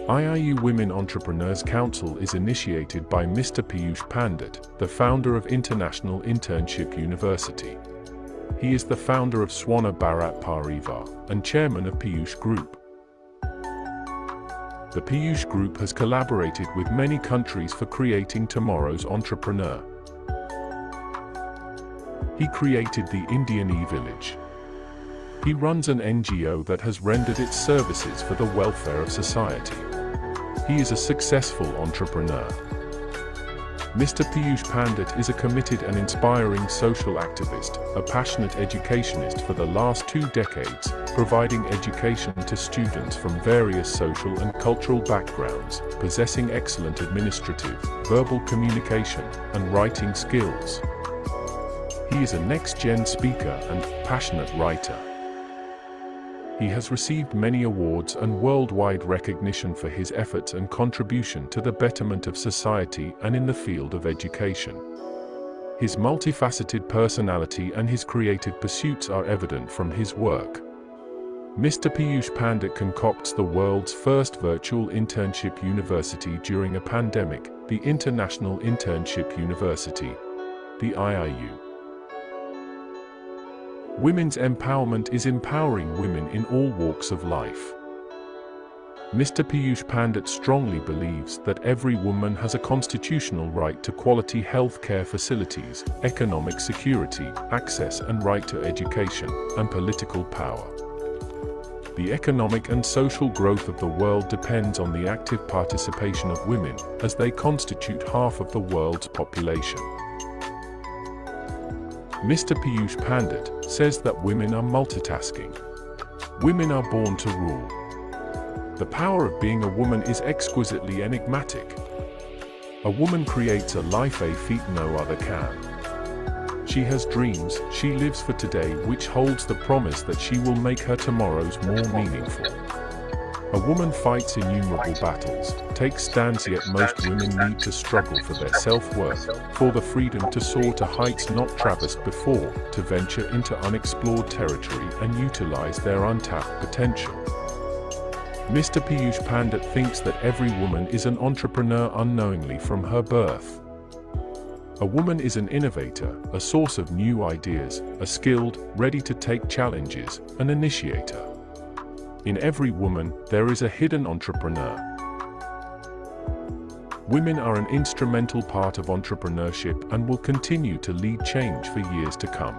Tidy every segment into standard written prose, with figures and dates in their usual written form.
IIU Women Entrepreneurs Council is initiated by Mr. Piyush Pandit, the founder of International Internship University. He is the founder of Swana Bharat Parivar and chairman of Piyush Group. The Piyush Group has collaborated with many countries for creating tomorrow's entrepreneur. He created the Indian e-village. He runs an NGO that has rendered its services for the welfare of society. He is a successful entrepreneur. Mr. Piyush Pandit is a committed and inspiring social activist, a passionate educationist for the last 2 decades, providing education to students from various social and cultural backgrounds, possessing excellent administrative, verbal communication, and writing skills. He is a next-gen speaker and passionate writer. He has received many awards and worldwide recognition for his efforts and contribution to the betterment of society and in the field of education. His multifaceted personality and his creative pursuits are evident from his work. Mr. Piyush Pandit concocts the world's first virtual internship university during a pandemic, the International Internship University, the IIU. Women's empowerment is empowering women in all walks of life. Mr. Piyush Pandit strongly believes that every woman has a constitutional right to quality health care facilities, economic security, access and right to education, and political power. The economic and social growth of the world depends on the active participation of women, as they constitute half of the world's population. Mr. Piyush Pandit says that women are multitasking. Women are born to rule. The power of being a woman is exquisitely enigmatic. A woman creates a life a feat no other can. She has dreams, she lives for today, which holds the promise that she will make her tomorrows more meaningful. A woman fights innumerable battles, takes stands, yet most women need to struggle for their self-worth, for the freedom to soar to heights not traversed before, to venture into unexplored territory and utilize their untapped potential. Mr. Piyush Pandit thinks that every woman is an entrepreneur unknowingly from her birth. A woman is an innovator, a source of new ideas, a skilled, ready to take challenges, an initiator. In every woman, there is a hidden entrepreneur. Women are an instrumental part of entrepreneurship and will continue to lead change for years to come.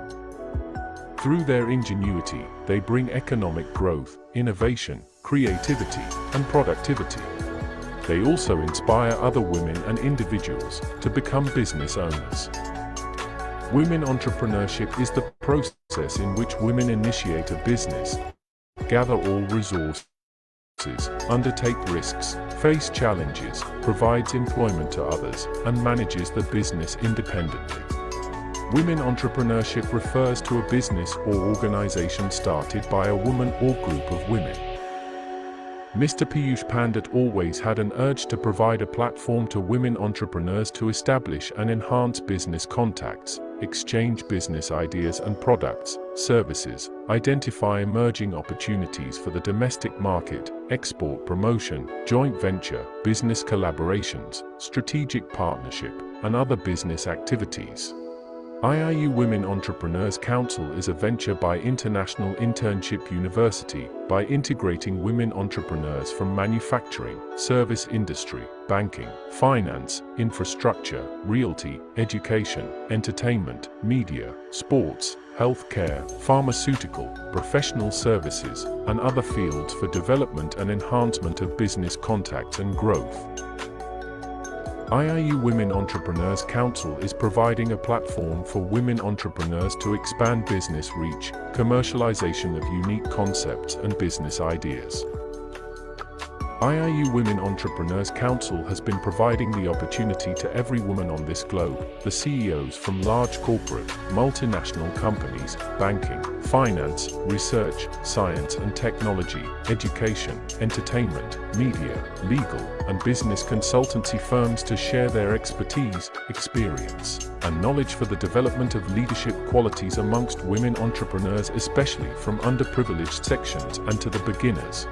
Through their ingenuity, they bring economic growth, innovation, creativity, and productivity. They also inspire other women and individuals to become business owners. Women entrepreneurship is the process in which women initiate a business, gather all resources, undertake risks, face challenges, provides employment to others, and manages the business independently. Women entrepreneurship refers to a business or organization started by a woman or group of women. Mr. Piyush Pandit always had an urge to provide a platform to women entrepreneurs to establish and enhance business contacts, exchange business ideas and products, services, identify emerging opportunities for the domestic market, export promotion, joint venture, business collaborations, strategic partnership, and other business activities. IIU Women Entrepreneurs Council is a venture by International Internship University by integrating women entrepreneurs from manufacturing, service industry, banking, finance, infrastructure, realty, education, entertainment, media, sports, healthcare, pharmaceutical, professional services, and other fields for development and enhancement of business contacts and growth. IIU Women Entrepreneurs Council is providing a platform for women entrepreneurs to expand business reach, commercialization of unique concepts and business ideas. IIU Women Entrepreneurs Council has been providing the opportunity to every woman on this globe, the CEOs from large corporate, multinational companies, banking, finance, research, science and technology, education, entertainment, media, legal, and business consultancy firms to share their expertise, experience, and knowledge for the development of leadership qualities amongst women entrepreneurs, especially from underprivileged sections and to the beginners.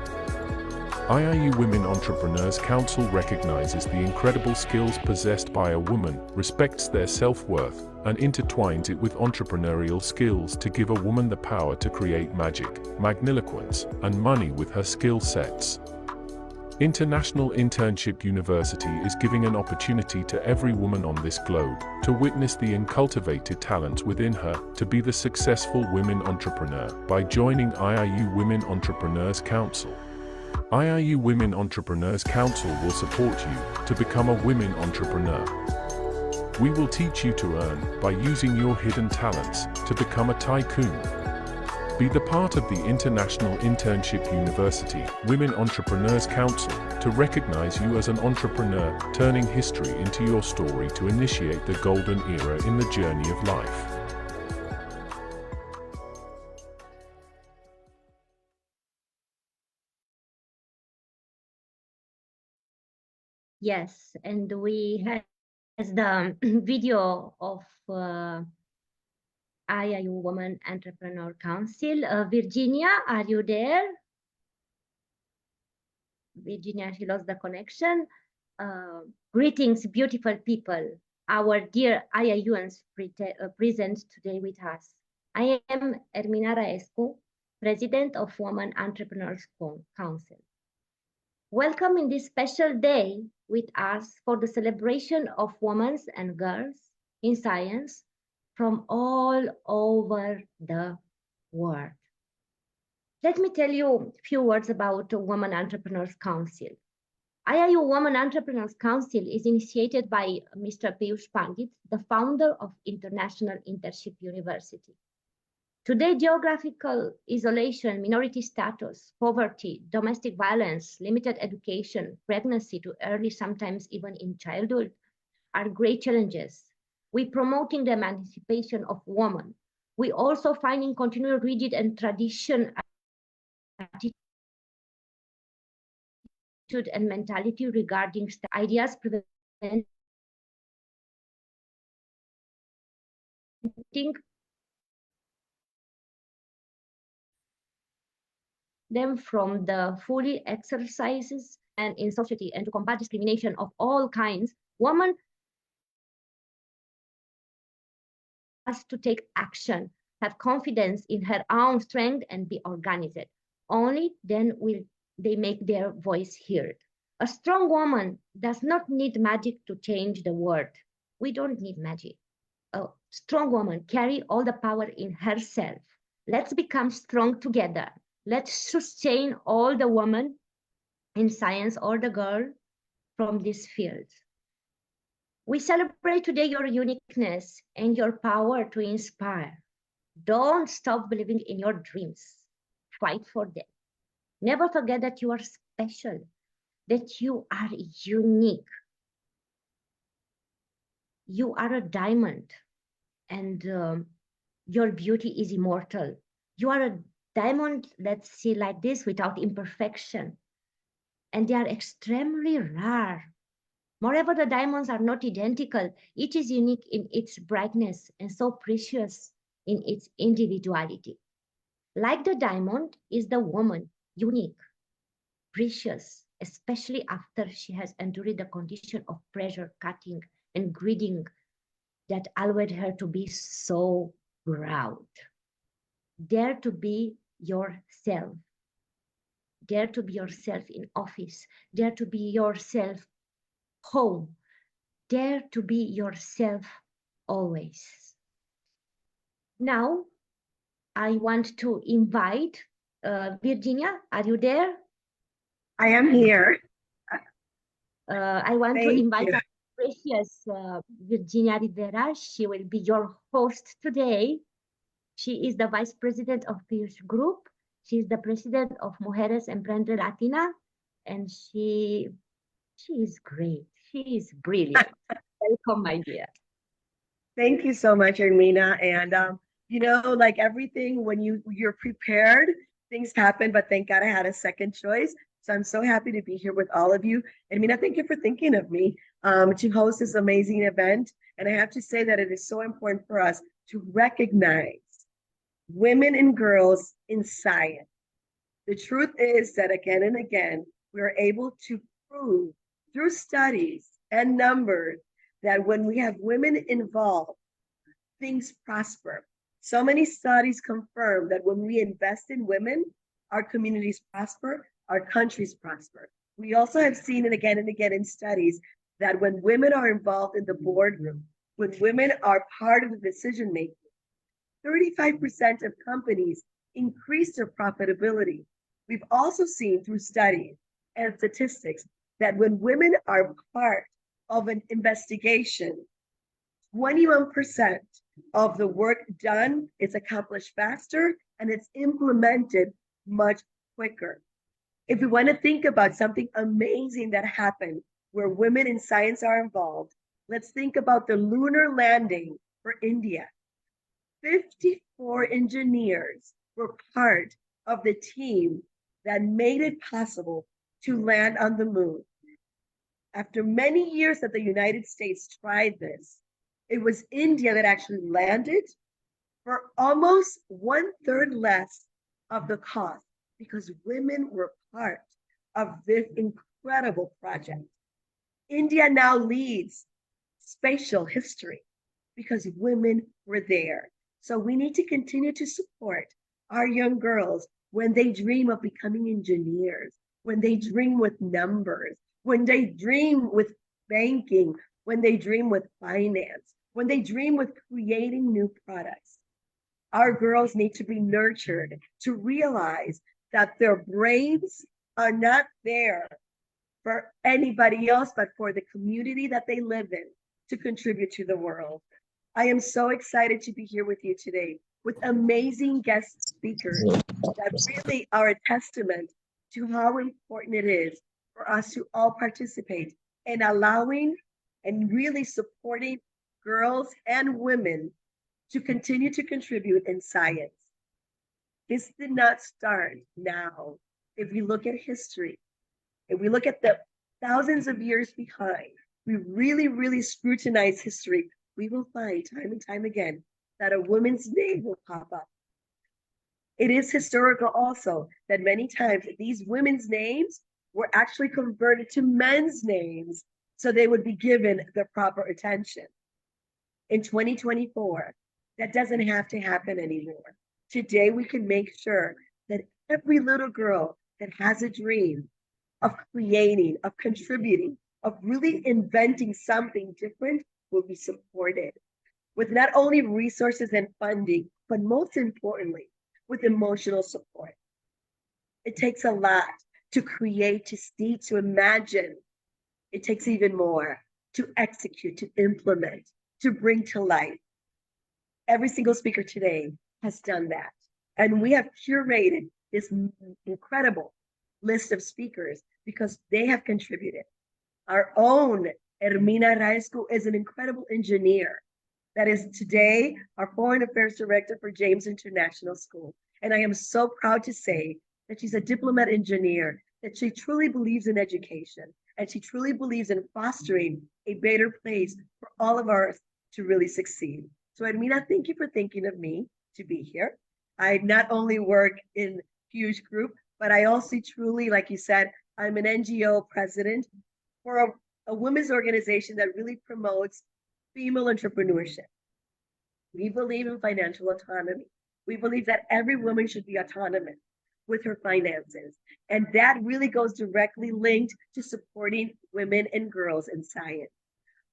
IIU Women Entrepreneurs Council recognizes the incredible skills possessed by a woman, respects their self-worth, and intertwines it with entrepreneurial skills to give a woman the power to create magic, magniloquence, and money with her skill sets. International Internship University is giving an opportunity to every woman on this globe to witness the uncultivated talents within her to be the successful women entrepreneur by joining IIU Women Entrepreneurs Council. IIU Women Entrepreneurs Council will support you to become a women entrepreneur. We will teach you to earn by using your hidden talents to become a tycoon. Be the part of the International Internship University Women Entrepreneurs Council to recognize you as an entrepreneur, turning history into your story to initiate the golden era in the journey of life. Yes, and we have the video of IIU Women Entrepreneur Council. Virginia, are you there? Virginia, she lost the connection. Greetings, beautiful people. Our dear IIUans present today with us. I am Ermina Raescu, President of Women Entrepreneurs Council. Welcome in this special day with us for the celebration of women and girls in science from all over the world. Let me tell you a few words about the Women Entrepreneurs Council. IIU Women Entrepreneurs Council is initiated by Mr. Piyush Pandit, the founder of International Internship University. Today, geographical isolation, minority status, poverty, domestic violence, limited education, pregnancy to early, sometimes even in childhood, are great challenges. We promoting the emancipation of women. We also finding continual rigid and tradition attitude and mentality regarding ideas preventing them from the fully exercises and in society, and to combat discrimination of all kinds, women has to take action, have confidence in her own strength, and be organized. Only then will they make their voice heard. A strong woman does not need magic to change the world. We don't need magic. A strong woman carry all the power in herself. Let's become strong together. Let's sustain all the women in science or the girl from this field. We celebrate today your uniqueness and your power to inspire. Don't stop believing in your dreams. Fight for them. Never forget that you are special, that you are unique. You are a diamond, and your beauty is immortal. You are a diamond, let's see, like this, without imperfection. And they are extremely rare. Moreover, the diamonds are not identical. Each is unique in its brightness and so precious in its individuality. Like the diamond is the woman, unique, precious, especially after she has endured the condition of pressure, cutting, and greeting that allowed her to be so proud. Dare to be yourself. Dare to be yourself in office. Dare to be yourself home. Dare to be yourself always. Now, I want to invite Virginia. Are you there? I am here. I want to invite our precious Virginia Rivera. She will be your host today. She is the Vice President of Piyush Group. She is the President of Mujeres Emprende Latina, and she is great. She is brilliant. Welcome, my dear. Thank you so much, Ermina. And you know, like everything, when you're prepared, things happen. But thank God I had a second choice. So I'm so happy to be here with all of you. Ermina, thank you for thinking of me to host this amazing event. And I have to say that it is so important for us to recognize women and girls in science. The truth is that again and again, we are able to prove through studies and numbers that when we have women involved, things prosper. So many studies confirm that when we invest in women, our communities prosper, our countries prosper. We also have seen it again and again in studies that when women are involved in the boardroom, when women are part of the decision making, 35% of companies increase their profitability. We've also seen through studies and statistics that when women are part of an investigation, 21% of the work done is accomplished faster and it's implemented much quicker. If we want to think about something amazing that happened where women in science are involved, let's think about the lunar landing for India. 54 engineers were part of the team that made it possible to land on the moon. After many years that the United States tried this, it was India that actually landed for almost 1/3 less of the cost because women were part of this incredible project. India now leads spatial history because women were there. So we need to continue to support our young girls when they dream of becoming engineers, when they dream with numbers, when they dream with banking, when they dream with finance, when they dream with creating new products. Our girls need to be nurtured to realize that their brains are not there for anybody else, but for the community that they live in to contribute to the world. I am so excited to be here with you today with amazing guest speakers that really are a testament to how important it is for us to all participate in allowing and really supporting girls and women to continue to contribute in science. This did not start now. If we look at history, if we look at the thousands of years behind, we really scrutinize history, we will find time and time again that a woman's name will pop up. It is historical also that many times these women's names were actually converted to men's names so they would be given the proper attention. In 2024, that doesn't have to happen anymore. Today, we can make sure that every little girl that has a dream of creating, of contributing, of really inventing something different will be supported with not only resources and funding, but most importantly, with emotional support. It takes a lot to create, to see, to imagine. It takes even more to execute, to implement, to bring to life. Every single speaker today has done that. And we have curated this incredible list of speakers because they have contributed. Our own Hermina Raescu is an incredible engineer that is today our Foreign Affairs Director for James International School. And I am so proud to say that she's a diplomat engineer, that she truly believes in education, and she truly believes in fostering a better place for all of us to really succeed. So Hermina, thank you for thinking of me to be here. I not only work in huge group, but I also truly, like you said, I'm an NGO president for a women's organization that really promotes female entrepreneurship. We believe in financial autonomy. We believe that every woman should be autonomous with her finances. And that really goes directly linked to supporting women and girls in science.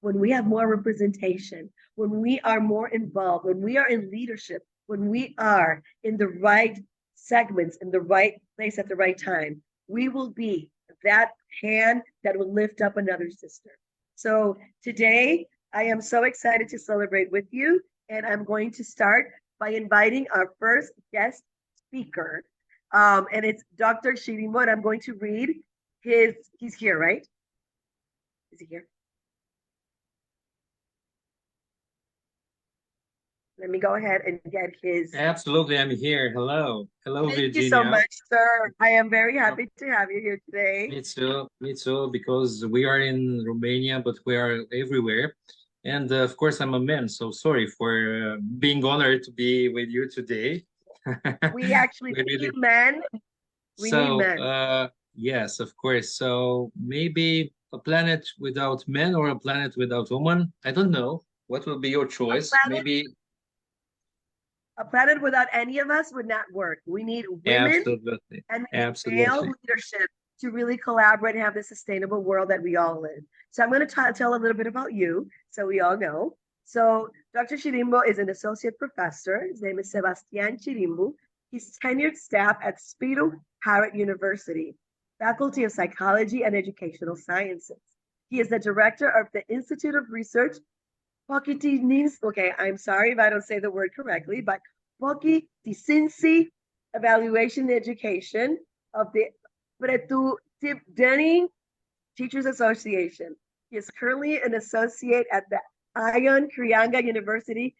When we have more representation, when we are more involved, when we are in leadership, when we are in the right segments, in the right place at the right time, we will be that hand that will lift up another sister. So today, I am so excited to celebrate with you, and I'm going to start by inviting our first guest speaker, and it's Dr. Shirimo, and I'm going to read he's here, right? Is he here? Let me go ahead and get his. Absolutely, I'm here. Hello. Hello, Thank Virginia. you so much, sir. I am very happy to have you here today. Me too, because we are in Romania, but we are everywhere. And of course, I'm a man, so sorry for being honored to be with you today. We actually We really- need men. We need So, men. Yes, of course. So maybe a planet without men or a planet without woman. I don't know. What will be your A choice? planet, Maybe a planet without any of us would not work. We need women absolutely. and we need male Absolutely. leadership to really collaborate and have the sustainable world that we all live. So I'm going to tell a little bit about you so we all know. So Dr. Chirimbo is an associate professor. His name is Sebastian Chirimbo. He's tenured staff at Spiro Harrod University, Faculty of Psychology and Educational Sciences. He is the director of the Institute of Research Pokitisinsi, okay, I'm sorry if I don't say the word correctly, but Pokitisinsi Evaluation and Education of the Pretu Denning Teachers Association. He is currently an associate at the Ayon Krianga University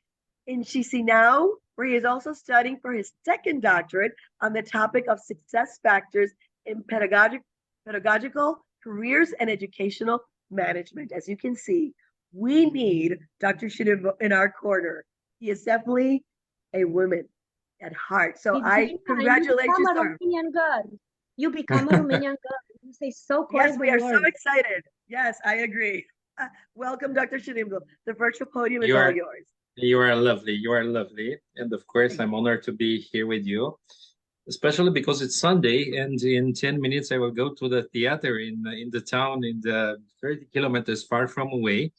in Chisinau, where he is also studying for his second doctorate on the topic of success factors in pedagogical careers and educational management. As you can see, we need Dr. Shinibu in our corner. He is definitely a woman at heart. So I congratulate you, become a sir. Romanian girl. You become a Romanian girl. You say so Yes, we are colorful so words. excited. Yes, I agree. Welcome, Dr. Shinibu. The virtual podium is You all are yours. you are lovely. You are lovely. And of course, I'm honored to be here with you, especially because it's Sunday, and in 10 minutes I will go to the theater in the town in the 30 kilometers far from away.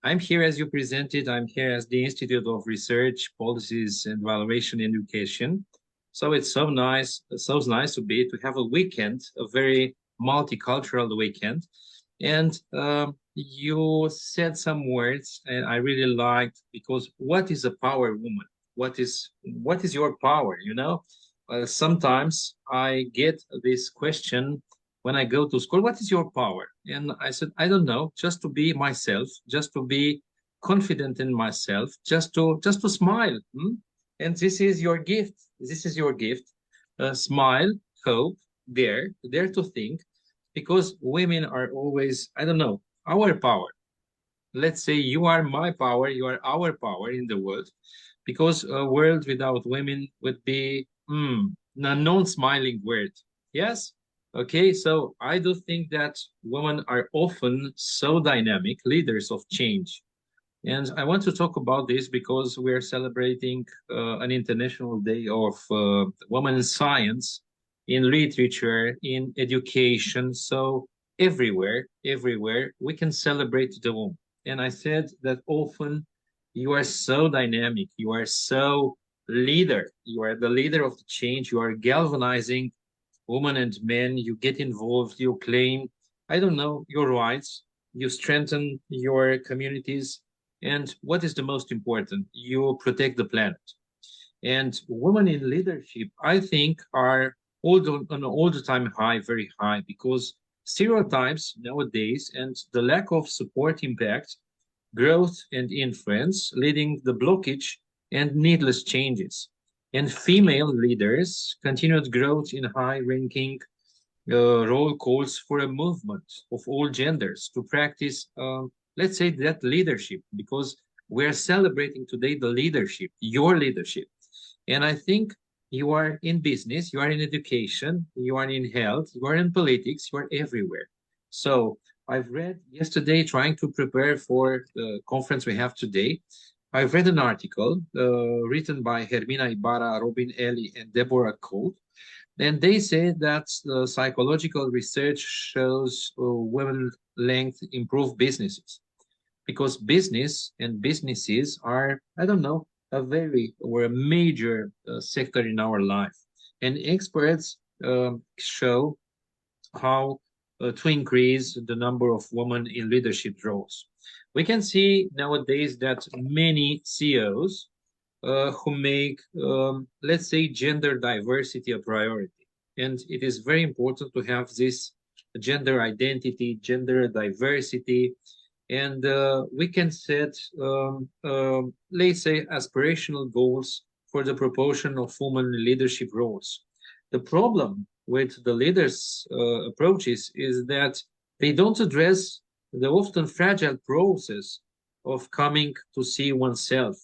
I'm here as you presented. I'm here as the Institute of Research, Policies and Evaluation Education. So it's so nice to have a weekend, a very multicultural weekend. And you said some words, and I really liked, because what is a power woman? What is your power? You know, sometimes I get this question when I go to school, what is your power? And I said, I don't know, just to be myself, just to be confident in myself, just to smile. And this is your gift. This is your gift. Smile, hope, dare to think, because women are always, I don't know, our power. Let's say you are my power, you are our power in the world, because a world without women would be a non-smiling world. Yes? Okay, so I do think that women are often so dynamic leaders of change. And I want to talk about this because we're celebrating an International Day of Women in Science, in literature, in education. So everywhere, we can celebrate the woman. And I said that often you are so dynamic, you are so leader, you are the leader of the change, you are galvanizing women and men, you get involved, you claim, I don't know, your rights, you strengthen your communities, and what is the most important? You protect the planet. And women in leadership, I think, are on all the time high, very high, because stereotypes nowadays and the lack of support impact growth and influence, leading the blockage and needless changes. And female leaders, continued growth in high-ranking role calls for a movement of all genders to practice, let's say, that leadership, because we're celebrating today the leadership, your leadership. And I think you are in business, you are in education, you are in health, you are in politics, you are everywhere. So I've read yesterday, trying to prepare for the conference we have today. I've read an article written by Hermina Ibarra, Robin Ellie, and Deborah Colt, and they say that psychological research shows women length improve businesses, because business and businesses are, I don't know, a very or a major sector in our life. And experts show how to increase the number of women in leadership roles. We can see nowadays that many CEOs who make, let's say, gender diversity a priority. And it is very important to have this gender identity, gender diversity, and we can set, let's say, aspirational goals for the proportion of women in leadership roles. The problem with the leaders' approaches is that they don't address the often fragile process of coming to see oneself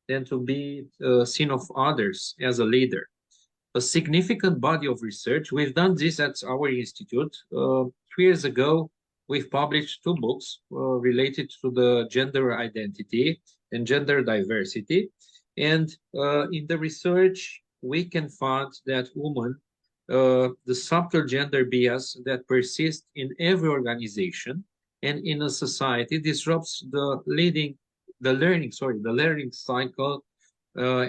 and to be seen of others as a leader. a significant body of research. We've done this at our institute. 3 years ago, we've published 2 books related to the gender identity and gender diversity. And in the research, we can find that women, the subtle gender bias that persists in every organization and in a society disrupts the learning cycle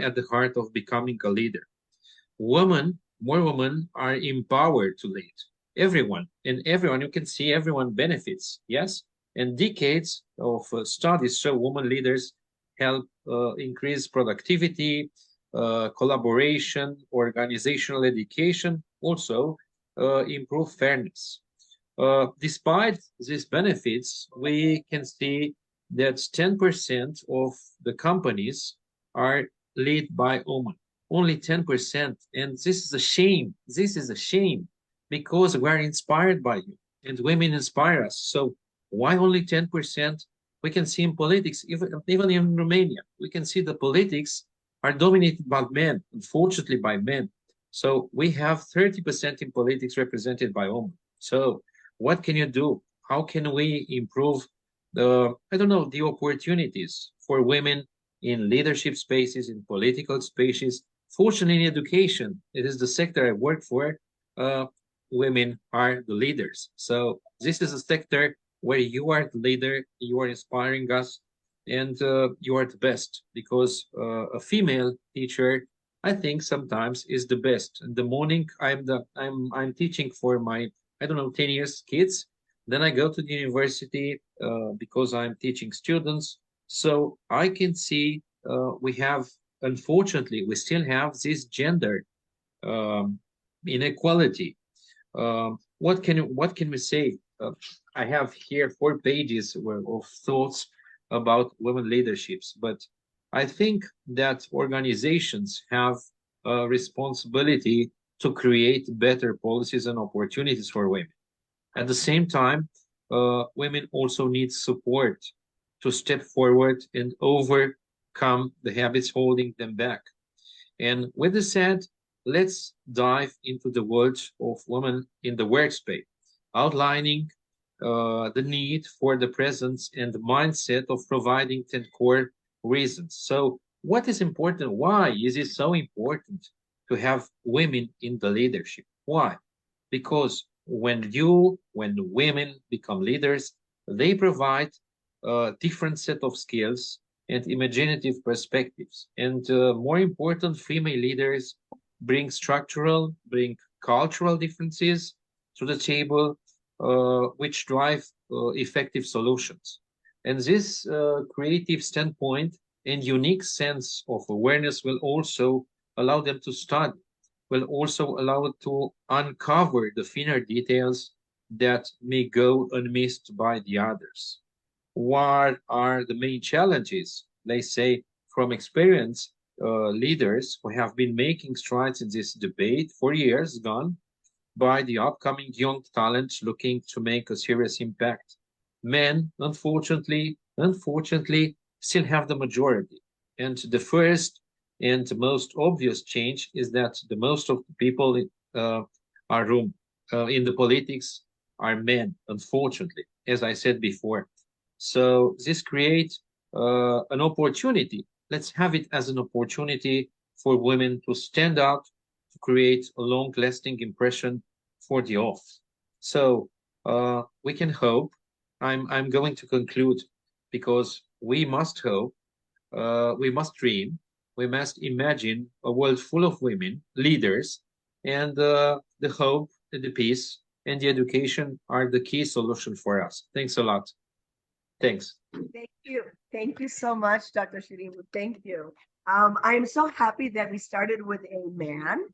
at the heart of becoming a leader. More women are empowered to lead. Everyone, you can see everyone benefits, yes? And decades of studies show women leaders help increase productivity, collaboration, organizational education, also improve fairness. Despite these benefits, we can see that 10% of the companies are led by women. Only 10%. And this is a shame. This is a shame because we are inspired by you and women inspire us. So why only 10%? We can see in politics, even in Romania, we can see the politics are dominated by men, unfortunately by men. So we have 30% in politics represented by women. So what can you do? How can we improve the opportunities for women in leadership spaces, in political spaces? Fortunately, in education, it is the sector I work for. Women are the leaders. So this is a sector where you are the leader, you are inspiring us, and you are the best because a female teacher, I think, sometimes is the best. In the morning, I'm teaching for my 10 years kids. Then I go to the university because I'm teaching students. So I can see unfortunately, we still have this gender inequality. What can we say? I have here 4 pages of thoughts about women leaderships, but I think that organizations have a responsibility to create better policies and opportunities for women. At the same time, women also need support to step forward and overcome the habits holding them back. And with this said, let's dive into the world of women in the workspace, outlining the need for the presence and the mindset of providing 10 core reasons. So what is important? Why is it so important to have women in the leadership? Why? Because when women become leaders, they provide a different set of skills and imaginative perspectives. And more important, female leaders bring cultural differences to the table, which drive effective solutions. And this creative standpoint and unique sense of awareness will also allow them to study, will also allow to uncover the finer details that may go unmissed by the others. What are the main challenges? They say from experience, leaders who have been making strides in this debate for years gone by the upcoming young talents looking to make a serious impact. Men, unfortunately, still have the majority. And the first and the most obvious change is that the most of the people in the politics are men, unfortunately, as I said before. So this creates an opportunity. Let's have it as an opportunity for women to stand out, to create a long-lasting impression for the office. So we can hope. I'm going to conclude because we must hope, we must dream, we must imagine a world full of women leaders, and the hope, the peace, and the education are the key solution for us. Thanks a lot. Thanks. Thank you. Thank you so much, Dr. Shirimu. Thank you. I am so happy that we started with a man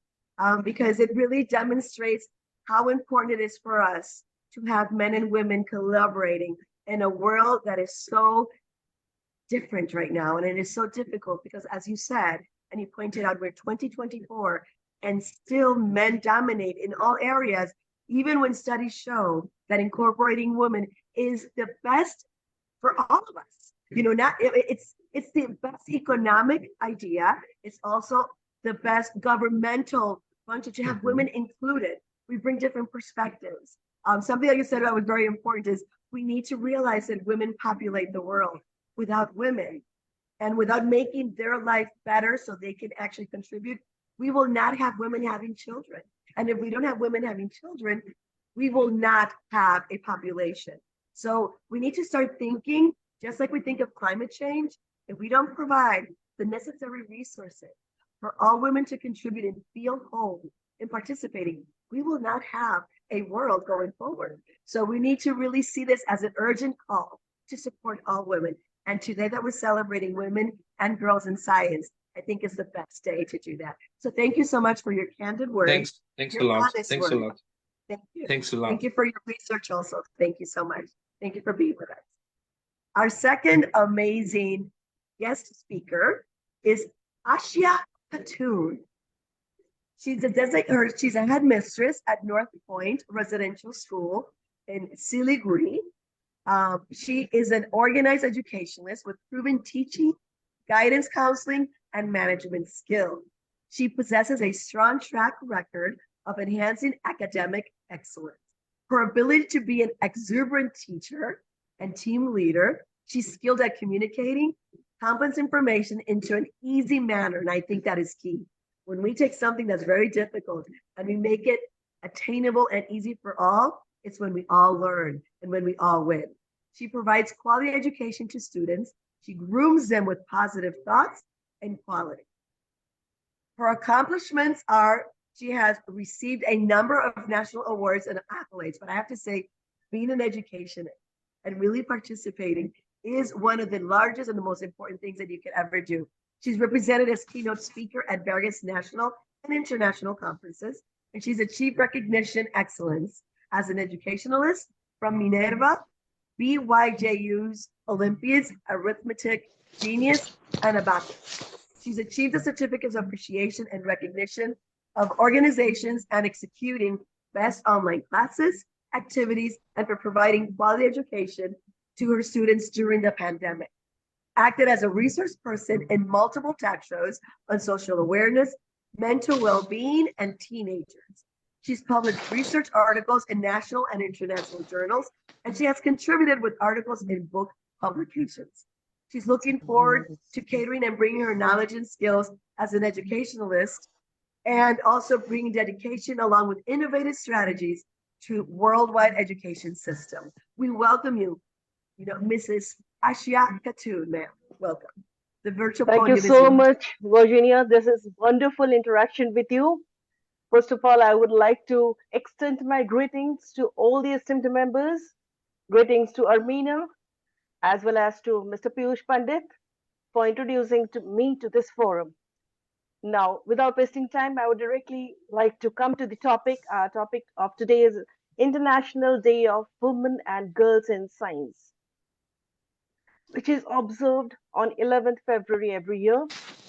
because it really demonstrates how important it is for us to have men and women collaborating in a world that is so different right now. And it is so difficult because, as you said, and you pointed out, we're 2024 and still men dominate in all areas, even when studies show that incorporating women is the best for all of us. It's the best economic idea. It's also the best governmental wanted to have women included. We bring different perspectives. Something that you said that was very important is we need to realize that women populate the world. Without women and without making their life better so they can actually contribute, we will not have women having children. And if we don't have women having children, we will not have a population. So we need to start thinking, just like we think of climate change, if we don't provide the necessary resources for all women to contribute and feel whole in participating, we will not have a world going forward. So we need to really see this as an urgent call to support all women. And today that we're celebrating women and girls in science, I think is the best day to do that. So thank you so much for your candid words. Thanks a your lot. honest Thanks a words. lot. Thank you. Thanks a lot. Thank you for your research also. Thank you so much. Thank you for being with us. Our second amazing guest speaker is Ashia Khatun. She's a headmistress at North Point Residential School in Siliguri. She is an organized educationalist with proven teaching, guidance counseling, and management skill. She possesses a strong track record of enhancing academic excellence. Her ability to be an exuberant teacher and team leader, she's skilled at communicating complex information into an easy manner, and I think that is key. When we take something that's very difficult and we make it attainable and easy for all, it's when we all learn and when we all win. She provides quality education to students. She grooms them with positive thoughts and quality. Her accomplishments are she has received a number of national awards and accolades, but I have to say, being an educationist and really participating is one of the largest and the most important things that you could ever do. She's represented as keynote speaker at various national and international conferences, and she's achieved recognition excellence as an educationalist from Minerva, BYJU's Olympiads, Arithmetic Genius, and Abacus. She's achieved the certificates of appreciation and recognition of organizations and executing best online classes, activities, and for providing quality education to her students during the pandemic. Acted as a resource person in multiple talk shows on social awareness, mental well-being, and teenagers. She's published research articles in national and international journals, and she has contributed with articles in book publications. She's looking forward to catering and bringing her knowledge and skills as an educationalist and also bringing dedication along with innovative strategies to worldwide education system. We welcome you, Mrs. Ashia Khatun, ma'am. Welcome. The virtual Thank you so much, Virginia. This is wonderful interaction with you. First of all, I would like to extend my greetings to all the esteemed members. Greetings to Armina, as well as to Mr. Piyush Pandit for introducing me to this forum. Now, without wasting time, I would directly like to come to the topic. Our topic of today is International Day of Women and Girls in Science, which is observed on 11th February every year.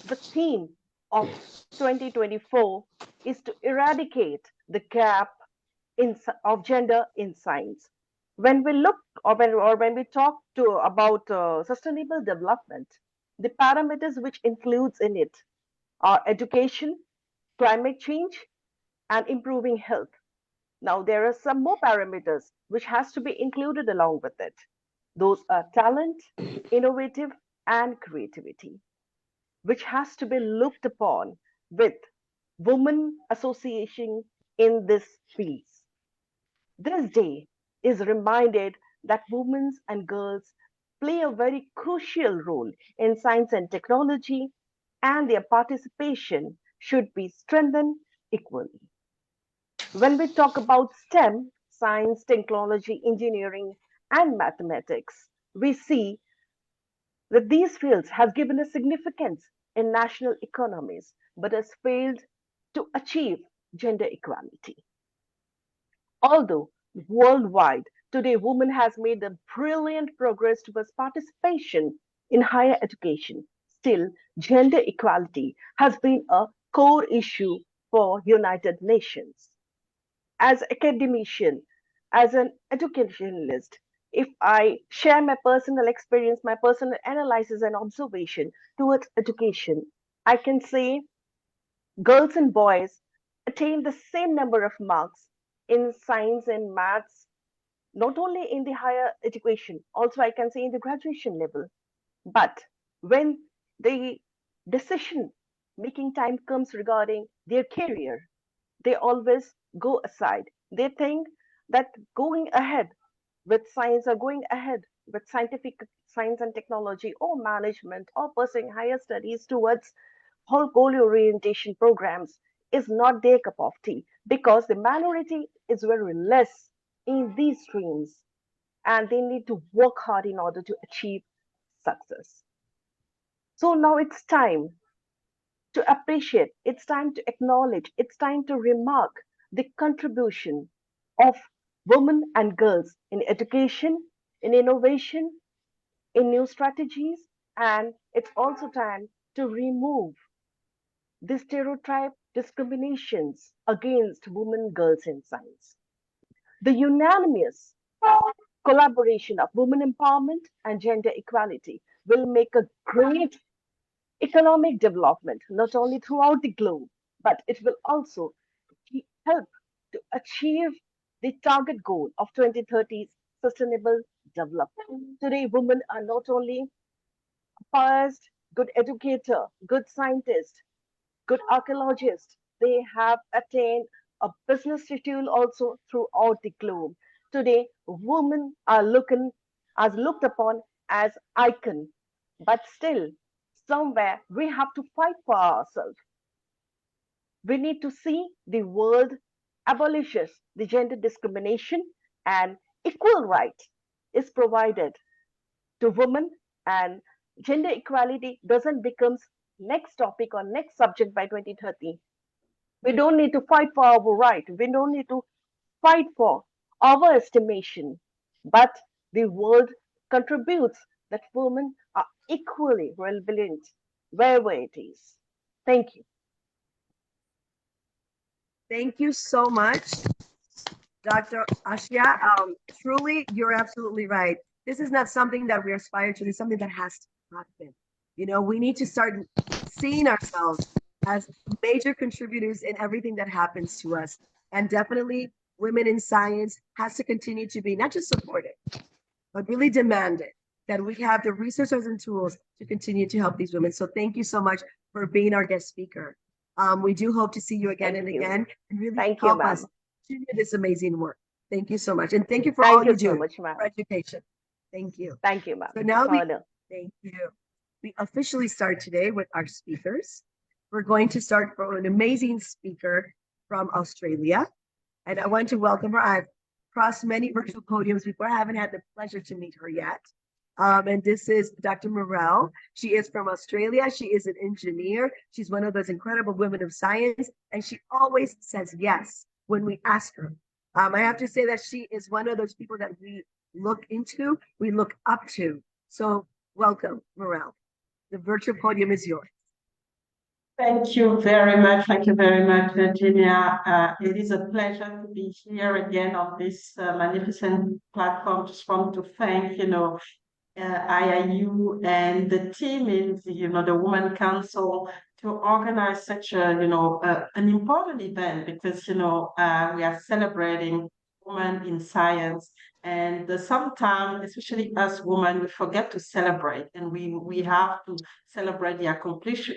The theme of 2024 is to eradicate the gap of gender in science. When we look when we talk about sustainable development, the parameters which includes in it are education, climate change, and improving health. Now, there are some more parameters which has to be included along with it. Those are talent, innovative, and creativity, which has to be looked upon with women association in this field. This day is reminded that women and girls play a very crucial role in science and technology, and their participation should be strengthened equally. When we talk about STEM, science, technology, engineering, and mathematics, we see that these fields have given a significance in national economies, but has failed to achieve gender equality. Although worldwide, today women has made a brilliant progress towards participation in higher education. Still, gender equality has been a core issue for United Nations. As academician, as an educationalist, if I share my personal experience, my personal analysis and observation towards education, I can say girls and boys attain the same number of marks in science and maths, not only in the higher education, also I can say in the graduation level. But when the decision making time comes regarding their career, they always go aside. They think that going ahead with science or going ahead with scientific science and technology or management or pursuing higher studies towards whole goal orientation programs is not their cup of tea because the minority is very less in these streams and they need to work hard in order to achieve success. So now it's time to appreciate, it's time to acknowledge, it's time to remark the contribution of women and girls in education, in innovation, in new strategies, and it's also time to remove the stereotype discriminations against women girls in science. The unanimous collaboration of women empowerment and gender equality will make a great economic development, not only throughout the globe, but it will also help to achieve the target goal of 2030 sustainable development. Today, women are not only first good educator, good scientist, good archaeologist. They have attained a business title also throughout the globe. Today, women are looking as looked upon as icon, but still, somewhere we have to fight for ourselves. We need to see the world abolishes the gender discrimination and equal right is provided to women and gender equality doesn't become next topic or next subject by 2030. We don't need to fight for our right. We don't need to fight for our estimation. But the world contributes that women are equally relevant wherever it is. Thank you. Thank you so much, Dr. Ashia. Truly, you're absolutely right. This is not something that we aspire to. It's something that has to happen. You know, we need to start seeing ourselves as major contributors in everything that happens to us. And definitely, women in science has to continue to be not just supported, but really demanded that we have the resources and tools to continue to help these women. So thank you so much for being our guest speaker. We do hope to see you again Thank and you. again and really Thank you, help ma'am. us continue this amazing work. Thank you so much. And thank you for Thank all you you so do much, ma'am. for education. Thank you. Thank you, ma'am. So now we Honor. thank you. We officially start today with our speakers. We're going to start from an amazing speaker from Australia. And I want to welcome her. I've crossed many virtual podiums before. I haven't had the pleasure to meet her yet. And this is Dr. Morel. She is from Australia. She is an engineer. She's one of those incredible women of science, and she always says yes when we ask her. I have to say that she is one of those people that we look into, we look up to. So welcome, Morel. The virtual podium is yours. Thank you very much. Thank you very much, Virginia. It is a pleasure to be here again on this magnificent platform. Just want to thank, IIU and the team in the Women Council to organize such an important event because, we are celebrating women in science. And sometimes, especially as women, we forget to celebrate, and we have to celebrate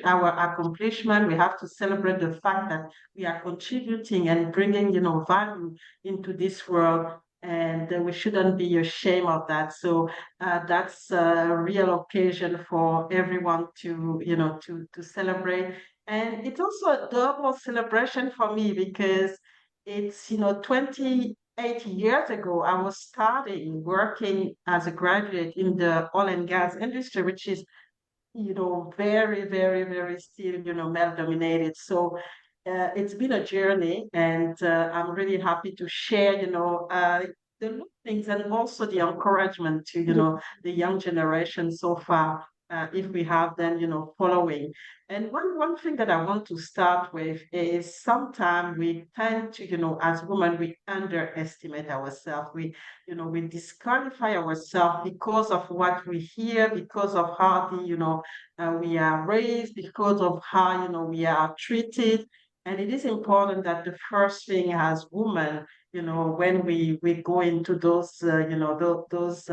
our accomplishment. We have to celebrate the fact that we are contributing and bringing, value into this world, and we shouldn't be ashamed of that. So that's a real occasion for everyone to, to celebrate. And it's also a double celebration for me because it's, 28 years ago, I was starting working as a graduate in the oil and gas industry, which is, very, very, very still, male dominated. So it's been a journey, and I'm really happy to share, the learnings and also the encouragement to, the young generation so far, if we have them, following. And one thing that I want to start with is sometimes we tend to, as women, we underestimate ourselves. We disqualify ourselves because of what we hear, because of how we are raised, because of how, we are treated. And it is important that the first thing as women, when we go into those, those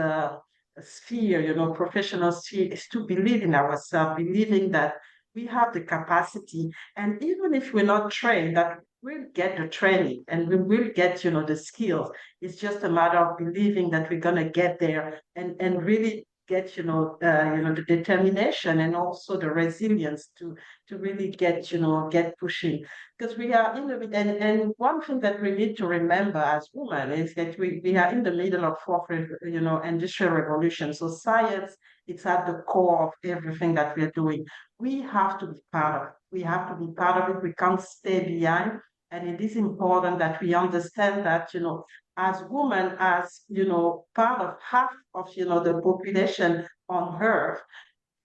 sphere, professional sphere, is to believe in ourselves, believing that we have the capacity. And even if we're not trained, that we'll get the training and we will get, the skills. It's just a matter of believing that we're going to get there and really get, the determination and also the resilience to really get pushing, because we are in the and one thing that we need to remember as women is that we are in the middle of fourth industrial revolution. So science, it's at the core of everything that we're doing. We have to be part of it. We have to be part of it. We can't stay behind. And it is important that we understand that, as women, as part of half of the population on earth,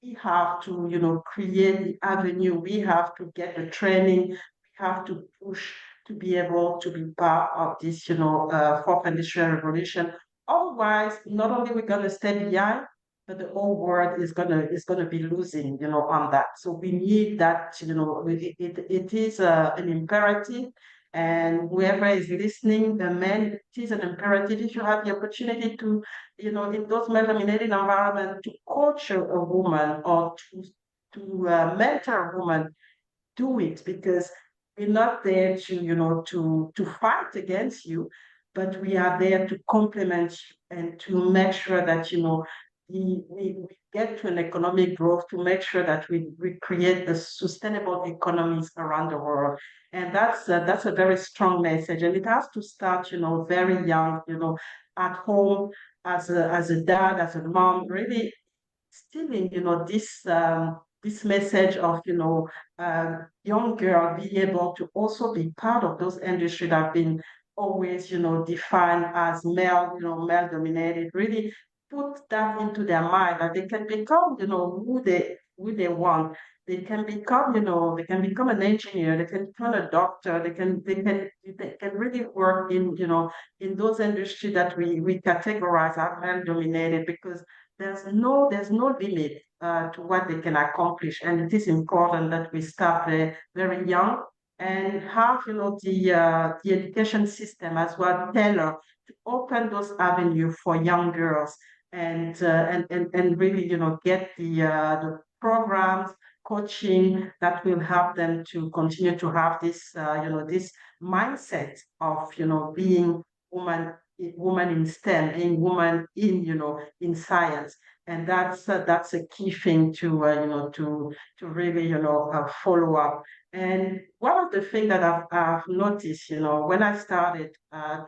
we have to, create the avenue. We have to get the training. We have to push to be able to be part of this, fourth industrial revolution. Otherwise, not only we're gonna stay behind, but the whole world is gonna be losing, on that. So we need that, it is an imperative. And whoever is listening, the men, it is an imperative if you have the opportunity to, in those male-dominated environments, to coach a woman or to mentor a woman, do it, because we're not there to, to fight against you, but we are there to complement you and to make sure that, we get to an economic growth, to make sure that we create the sustainable economies around the world. And that's a very strong message. And it has to start, very young, at home, as a dad, as a mom, really instilling, this message of, young girl being able to also be part of those industries that have been always, defined as male, male dominated. Really put that into their mind that they can become, who they want. They can become, they can become an engineer, they can become a doctor, they can really work in, in those industries that we categorize as male dominated, because there's no limit to what they can accomplish. And it is important that we start very young and have, the education system as well tailor to open those avenues for young girls, and really, get the programs, coaching that will help them to continue to have this, this mindset of, being woman in STEM, being woman in, in science. And that's a key thing to, to really, follow up. And one of the things that I've noticed, when I started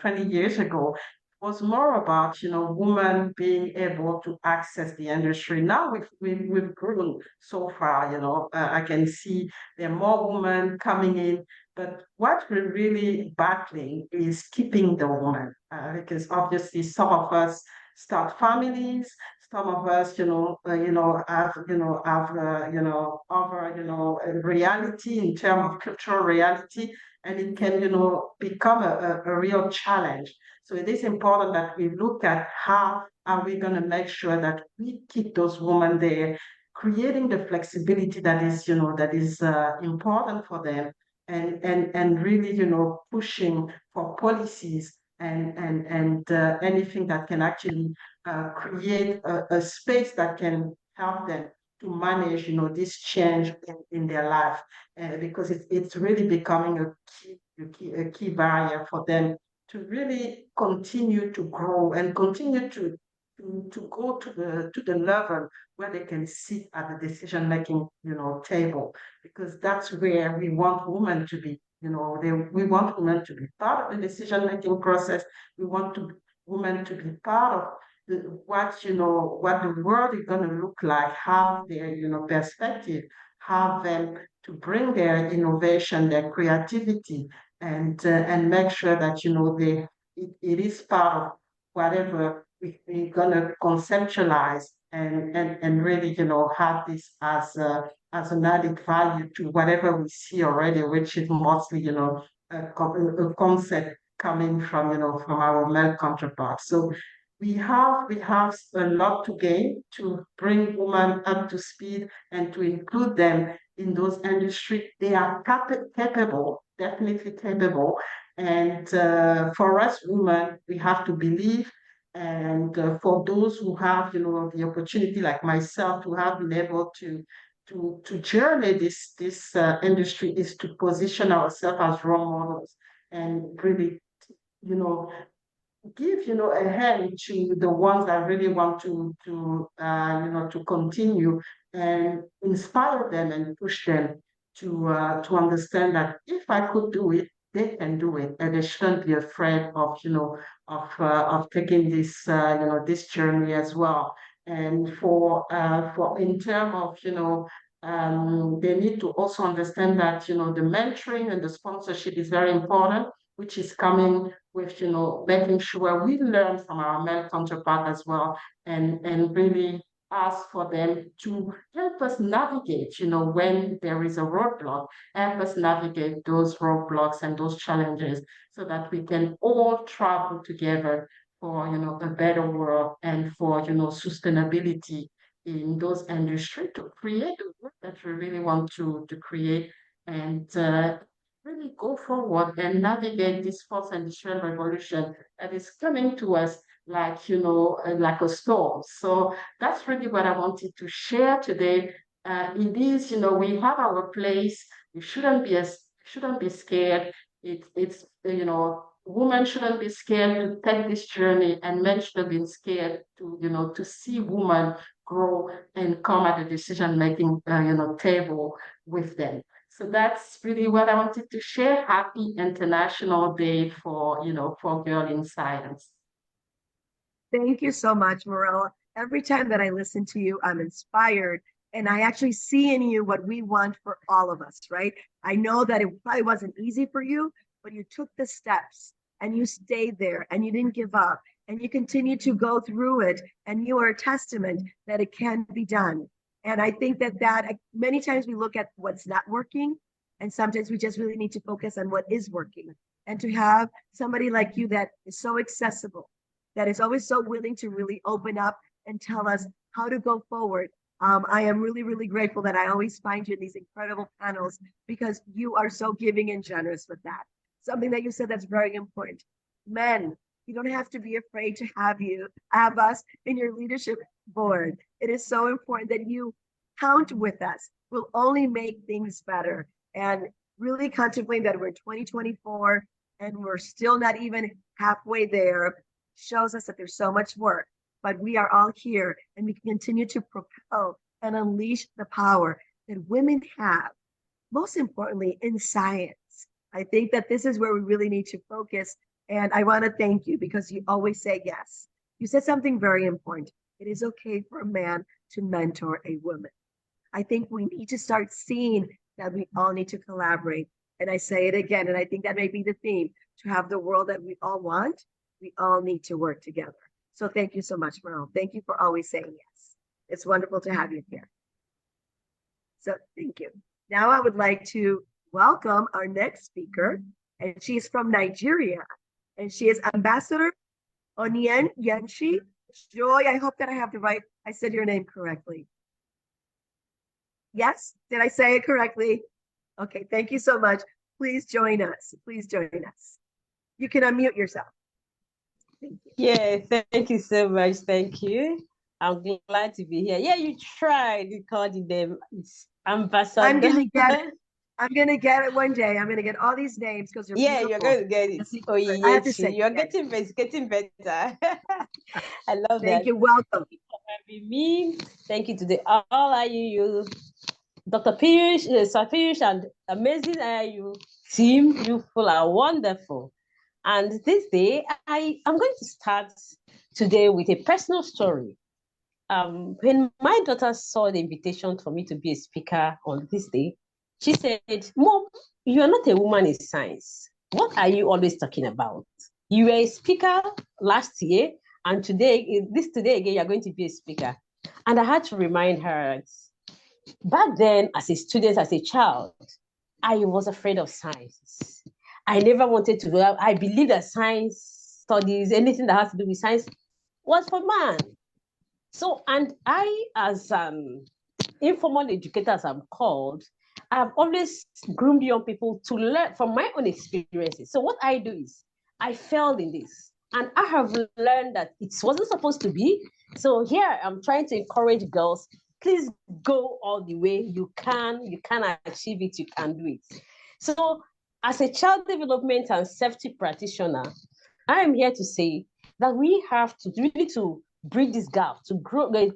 20 years ago, was more about, women being able to access the industry. Now we've grown so far, I can see there are more women coming in, but what we're really battling is keeping the woman, because obviously some of us start families, some of us, have a reality in terms of cultural reality, and it can, become a real challenge. So it is important that we look at how are we going to make sure that we keep those women there, creating the flexibility that is important for them, and really, pushing for policies and anything that can actually create a space that can help them to manage, this change in their life, because it's really becoming a key barrier for them to really continue to grow and continue to go to the level where they can sit at the decision making, table, because that's where we want women to be. We want women to be part of the decision making process. We want women to be part of what the world is going to look like, have their, perspective, have them to bring their innovation, their creativity, and make sure that, it is part of whatever we're going to conceptualize, and really, have this as an added value to whatever we see already, which is mostly, a concept coming from, from our male counterparts. So we have a lot to gain to bring women up to speed and to include them in those industries. They are capable, definitely capable. And for us women, we have to believe. And for those who have, the opportunity, like myself, to have been able to journey this industry, is to position ourselves as role models and really, you know, give a hand to the ones that really want to continue, and inspire them and push them to understand that if I could do it, they can do it, and they shouldn't be afraid of taking this journey as well. And for in terms of they need to also understand that the mentoring and the sponsorship is very important, which is coming with making sure we learn from our male counterpart as well, and really ask for them to help us navigate when there is a roadblock, help us navigate those roadblocks and those challenges, so that we can all travel together for a better world, and for sustainability in those industries, to create the work that we really want to create, and really go forward and navigate this fourth industrial revolution that is coming to us like like a storm. So that's really what I wanted to share today. It is, we have our place. We shouldn't be scared. It's women shouldn't be scared to take this journey, and men shouldn't be scared to see women grow and come at the decision making table with them. So that's really what I wanted to share. Happy International Day for Girl in Science. Thank you so much, Morella. Every time that I listen to you, I'm inspired, and I actually see in you what we want for all of us, right? I know that it probably wasn't easy for you, but you took the steps and you stayed there and you didn't give up and you continue to go through it, and you are a testament that it can be done. And I think that many times we look at what's not working, and sometimes we just really need to focus on what is working. And to have somebody like you that is so accessible, that is always so willing to really open up and tell us how to go forward. I am really, really grateful that I always find you in these incredible panels, because you are so giving and generous with that. Something that you said that's very important. Men, you don't have to be afraid to have us in your leadership board. It is so important that you count with us. We'll only make things better. And really contemplating that we're in 2024 and we're still not even halfway there shows us that there's so much work, but we are all here, and we can continue to propel and unleash the power that women have, most importantly in science. I think that this is where we really need to focus, and I want to thank you because you always say yes. You said something very important. It is okay for a man to mentor a woman. I think we need to start seeing that we all need to collaborate. And I say it again, and I think that may be the theme: to have the world that we all want, we all need to work together. So thank you so much, Merle. Thank you for always saying yes. It's wonderful to have you here. So thank you. Now I would like to welcome our next speaker, and she's from Nigeria, and she is Ambassador Onyen Yenshi. Joy, I hope that I said your name correctly. Yes, did I say it correctly? Okay, thank you so much. Please join us. Please join us. You can unmute yourself. Yeah, thank you so much. Thank you. I'm glad to be here. Yeah, you tried. You called it them. It's Ambassador. I'm gonna get it one day. I'm gonna get all these names because they're beautiful. You're going to get it. Oh, yeah, I have to say, you're getting better. Getting better. I love that. Thank you. Welcome. Thank you for having me. Thank you to the all IUU, Dr. Piyush, Sir Piyush, and amazing IUU team. You full are wonderful. And this day, I'm going to start today with a personal story. When my daughter saw the invitation for me to be a speaker on this day, she said, "Mom, you are not a woman in science. What are you always talking about? You were a speaker last year, and today again, you're going to be a speaker." And I had to remind her, back then, as a student, as a child, I was afraid of science. I never wanted to go. I believe that science studies, anything that has to do with science, was for man. So, and I, as informal educator, as I'm called, I've always groomed young people to learn from my own experiences. So what I do is I failed in this and I have learned that it wasn't supposed to be. So here I'm trying to encourage girls, please go all the way. You can achieve it, you can do it. So as a child development and safety practitioner, I am here to say that we have to really to bridge this gap, to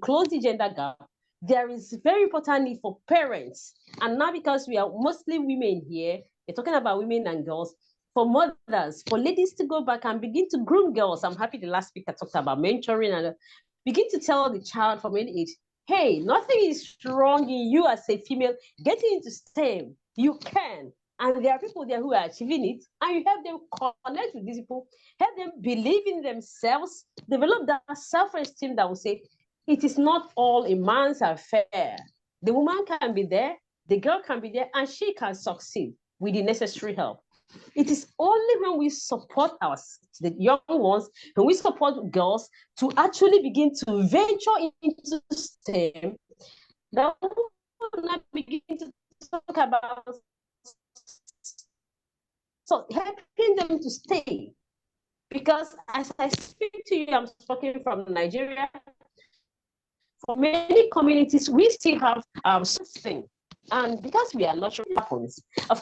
close the gender gap. There is very important need for parents. And now because we are mostly women here, we're talking about women and girls, for mothers, for ladies to go back and begin to groom girls. I'm happy the last speaker talked about mentoring and begin to tell the child from any age, hey, nothing is wrong in you as a female getting into STEM. You can. And there are people there who are achieving it, and you help them connect with these people, help them believe in themselves, develop that self-esteem that will say, it is not all a man's affair. The woman can be there, the girl can be there, and she can succeed with the necessary help. It is only when we support the young ones, when we support girls to actually begin to venture into STEM, that we will not begin to talk about so helping them to stay. Because as I speak to you, I'm speaking from Nigeria. For many communities, we still have something. And because we are not happens, of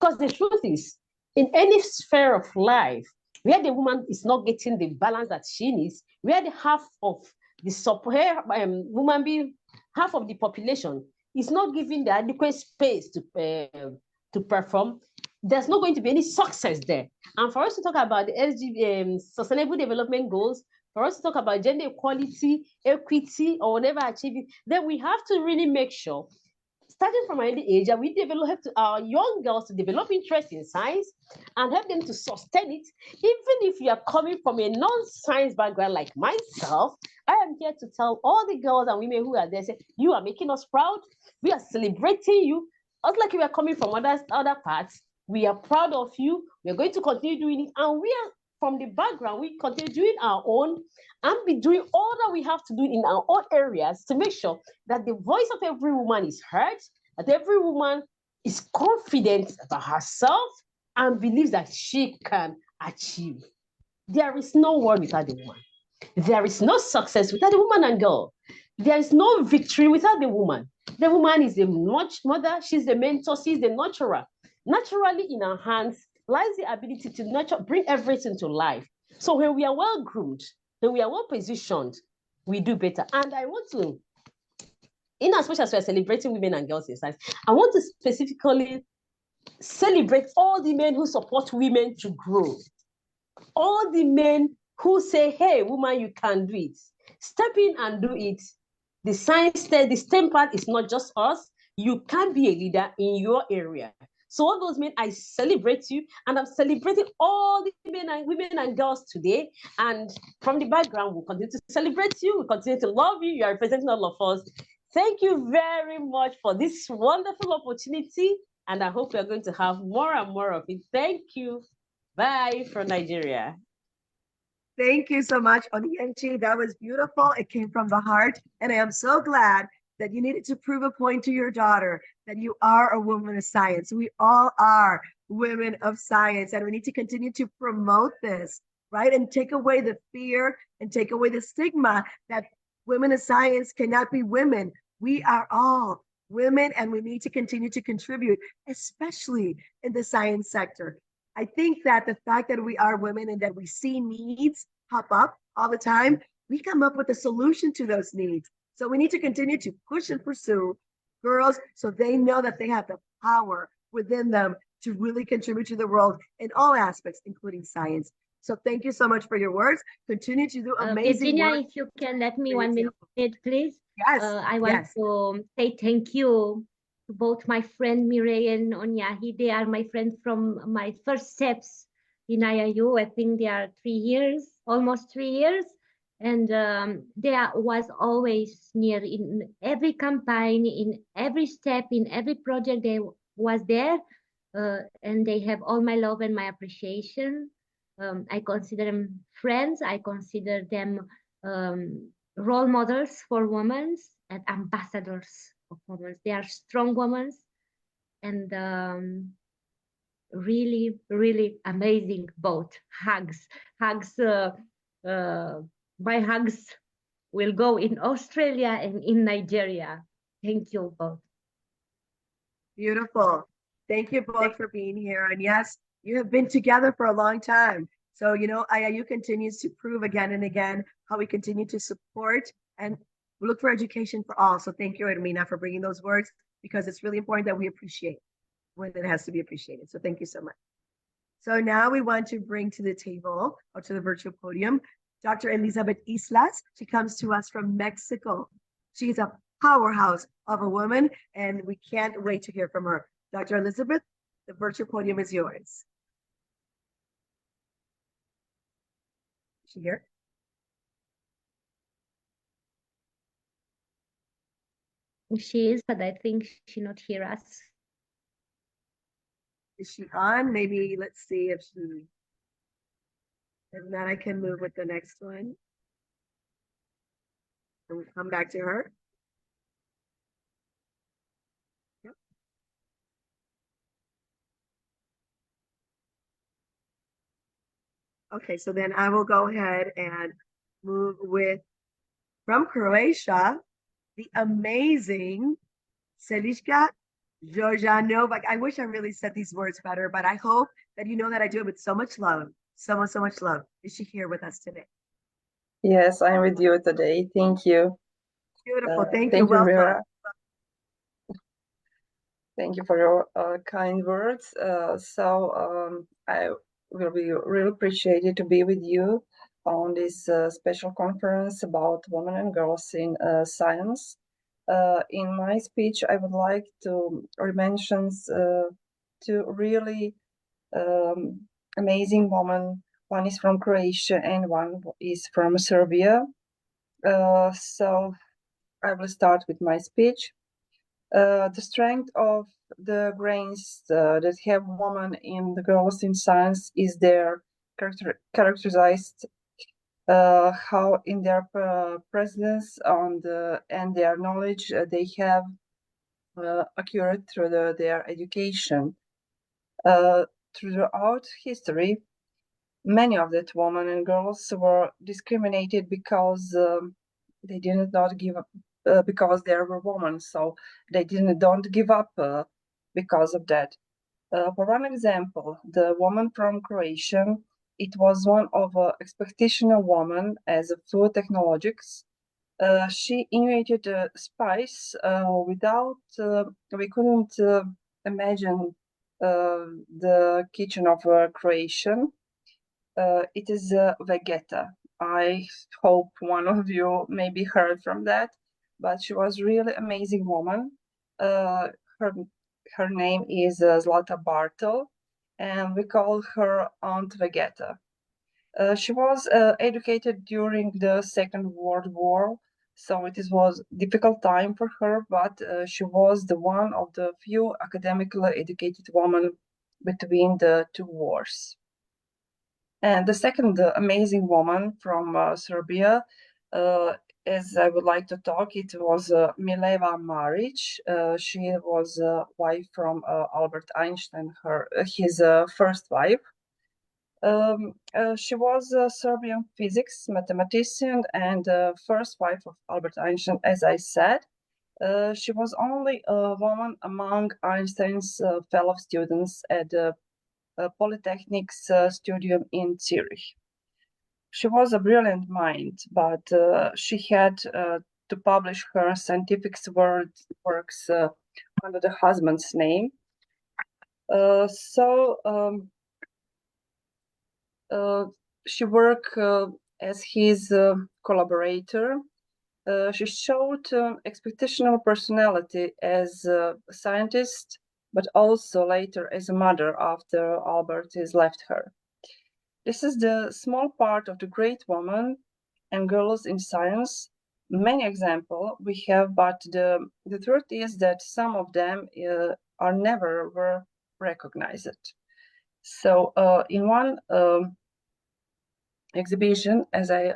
course, the truth is, in any sphere of life, where the woman is not getting the balance that she needs, where the half of the support, woman being half of the population is not given the adequate space to perform, there's not going to be any success there. And for us to talk about the Sustainable Development Goals, for us to talk about gender equality, equity, or whatever achieving, then we have to really make sure, starting from an early age, that we help our young girls to develop interest in science and help them to sustain it. Even if you are coming from a non-science background like myself, I am here to tell all the girls and women who are there, say, you are making us proud. We are celebrating you. Not like we are coming from other parts. We are proud of you. We are going to continue doing it. And we are from the background, we continue doing our own and be doing all that we have to do in our own areas to make sure that the voice of every woman is heard, that every woman is confident about herself and believes that she can achieve. There is no world without the woman. There is no success without the woman and girl. There is no victory without the woman. The woman is the mother, she's the mentor, she's the nurturer. Naturally, in our hands lies the ability to nurture, bring everything to life. So when we are well groomed, when we are well positioned, we do better. And I want to, in as much as we're celebrating women and girls in science, I want to specifically celebrate all the men who support women to grow. All the men who say, hey, woman, you can do it. Step in and do it. The science, the STEM part is not just us. You can be a leader in your area. So all those men, I celebrate you, and I'm celebrating all the men and women and girls today. And from the background, we'll continue to celebrate you. We'll continue to love you. You are representing all of us. Thank you very much for this wonderful opportunity. And I hope we're going to have more and more of it. Thank you. Bye from Nigeria. Thank you so much, Onyinyechi. That was beautiful. It came from the heart. And I am so glad that you needed to prove a point to your daughter that you are a woman of science. We all are women of science, and we need to continue to promote this, right? And take away the fear and take away the stigma that women of science cannot be women. We are all women, and we need to continue to contribute, especially in the science sector. I think that the fact that we are women and that we see needs pop up all the time, we come up with a solution to those needs. So we need to continue to push and pursue girls so they know that they have the power within them to really contribute to the world in all aspects, including science. So thank you so much for your words. Continue to do amazing Virginia, work. if you can let me 1 minute, please. Yes. I want to say thank you to both my friend Mireille and Onyahi. They are my friends from my first steps in IIU. I think they are 3 years, almost 3 years. And they was always near in every campaign, in every step, in every project. They was there, and they have all my love and my appreciation. I consider them friends. I consider them role models for women and ambassadors of women. They are strong women. and really, really amazing both. Hugs. My hugs will go in Australia and in Nigeria. Thank you both. Beautiful. Thank you both for being here. And yes, you have been together for a long time. So, IIU continues to prove again and again how we continue to support and look for education for all. So thank you, Ermina, for bringing those words, because it's really important that we appreciate when it has to be appreciated. So thank you so much. So now we want to bring to the table or to the virtual podium Dr. Elizabeth Islas. She comes to us from Mexico. She's a powerhouse of a woman, and we can't wait to hear from her. Dr. Elizabeth, the virtual podium is yours. Is she here? She is, but I think she not hear us. Is she on? Maybe let's see if she, if not, I can move with the next one. And we'll come back to her. Yep. Okay, so then I will go ahead and move with, from Croatia, the amazing Seliska Jorjanova. I wish I really said these words better, but I hope that you know that I do it with so much love. So much love. Is she here with us today? Yes, I'm with you today. Thank you. Beautiful. Thank you. Thank you, Welcome. Vera. Thank you for your kind words. I will be really appreciated to be with you on this special conference about women and girls in science. In my speech, I would like to mention two really amazing women. One is from Croatia and one is from Serbia. So I will start with my speech. The strength of the brains that have women in the girls in science is their characterized how in their presence and their knowledge they have acquired through their education. Throughout history, many of that women and girls were discriminated because they did not give up because they were women, so they don't give up because of that. For one example, the woman from Croatia, it was one of expectational woman as a food technologists. She invented spice without we couldn't imagine the kitchen of Croatian. It is Vegeta. I hope one of you maybe heard from that, but she was really amazing woman. Her name is Zlata Bartel, and we call her Aunt Vegeta. She was educated during the Second World War, so it was difficult time for her, but she was the one of the few academically educated women between the two wars. And the second amazing woman from Serbia, as I would like to talk, it was Mileva Maric. She was a wife from Albert Einstein, his first wife. She was a Serbian physics mathematician and first wife of Albert Einstein, as I said. She was only a woman among Einstein's fellow students at the Polytechnic's studium in Zurich. She was a brilliant mind, but she had to publish her scientific works under the husband's name. She worked as his collaborator. She showed expectational personality as a scientist, but also later as a mother after Albert has left her. This is the small part of the great woman and girls in science. Many examples we have, but the truth is that some of them are never were recognized. So in one exhibition, as I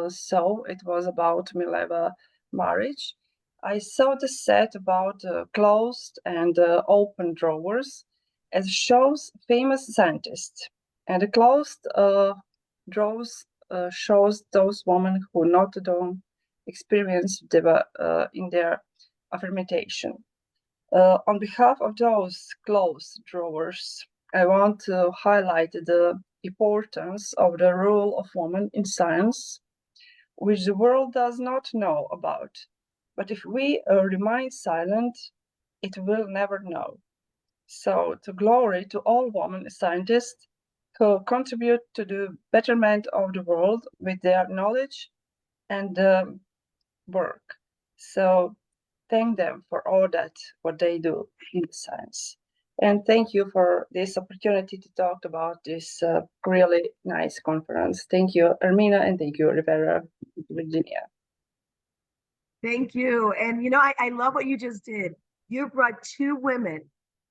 saw, it was about Mileva Maric. I saw the set about closed and open drawers as shows famous scientists, and the closed drawers shows those women who not don't experience in their affirmation. On behalf of those closed drawers, I want to highlight the importance of the role of women in science, which the world does not know about. But if we remain silent, it will never know. So, to glory to all women scientists who contribute to the betterment of the world with their knowledge and work. So, thank them for all what they do in science. And thank you for this opportunity to talk about this really nice conference. Thank you, Ermina, and thank you, Rivera, Virginia. Thank you. And you know, I love what you just did. You brought two women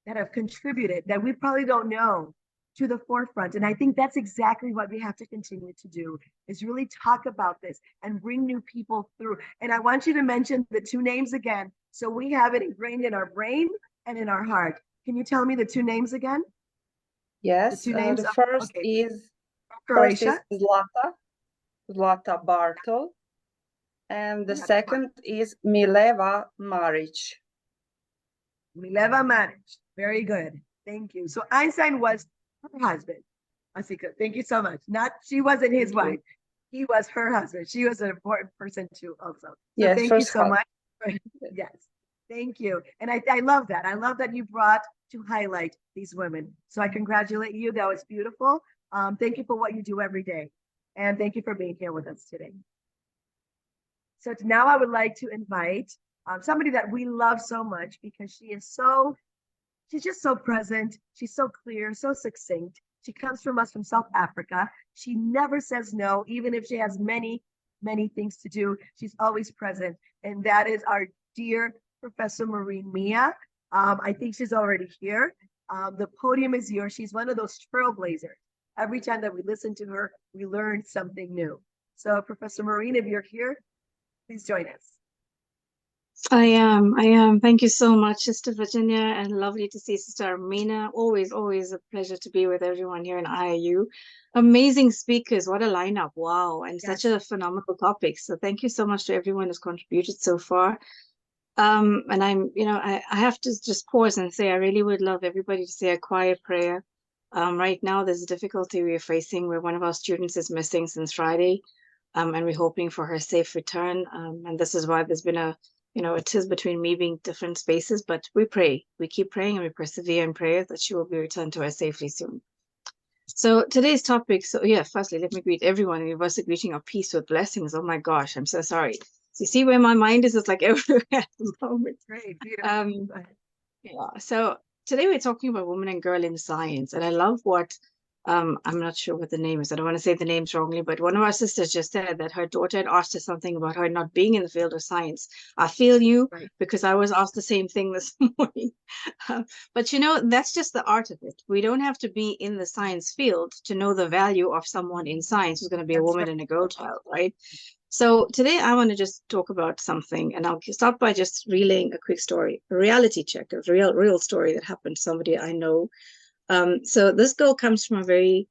that have contributed that we probably don't know to the forefront. And I think that's exactly what we have to continue to do, is really talk about this and bring new people through. And I want you to mention the two names again, so we have it ingrained in our brain and in our heart. Can you tell me the two names again? Yes, The two names. the first okay. is Croatia. Zlata Bartol, and the second is Mileva Maric. Mileva Maric. Very good. Thank you. So Einstein was her husband. Asika, thank you so much. She wasn't his wife. He was her husband. She was an important person too, also. So yes, thank you so much. Yes. Thank you. And I love that. I love that you brought to highlight these women. So I congratulate you. That was beautiful. Thank you for what you do every day. And thank you for being here with us today. So now I would like to invite somebody that we love so much, because she's just so present. She's so clear, so succinct. She comes from us from South Africa. She never says no, even if she has many, many things to do. She's always present. And that is our dear Professor Maureen Mia. I think she's already here. The podium is yours. She's one of those trailblazers. Every time that we listen to her, we learn something new. So Professor Maureen, if you're here, please join us. I am. Thank you so much, Sister Virginia, and lovely to see Sister Armina. Always a pleasure to be with everyone here in IIU. Amazing speakers, what a lineup. Wow, and such a phenomenal topic. So thank you so much to everyone who's contributed so far. And I have to just pause and say, I really would love everybody to say a quiet prayer. Right now, there's a difficulty we're facing where one of our students is missing since Friday, and we're hoping for her safe return. And this is why there's been it is between me being different spaces, but we pray. We keep praying and we persevere in prayer that she will be returned to us safely soon. So today's topic, firstly, let me greet everyone. Universal greeting of peace with blessings. Oh my gosh, I'm so sorry. So you see where my mind is? It's like everywhere at the moment. Great, beautiful. So today we're talking about woman and girl in science. And I love what I'm not sure what the name is. I don't want to say the names wrongly, but one of our sisters just said that her daughter had asked her something about her not being in the field of science. I feel you, because I was asked the same thing this morning. But that's just the art of it. We don't have to be in the science field to know the value of someone in science who's going to be a woman and a girl child, right? So today I want to just talk about something, and I'll start by just relaying a quick story, a reality check, a real story that happened to somebody I know. So this girl comes from a very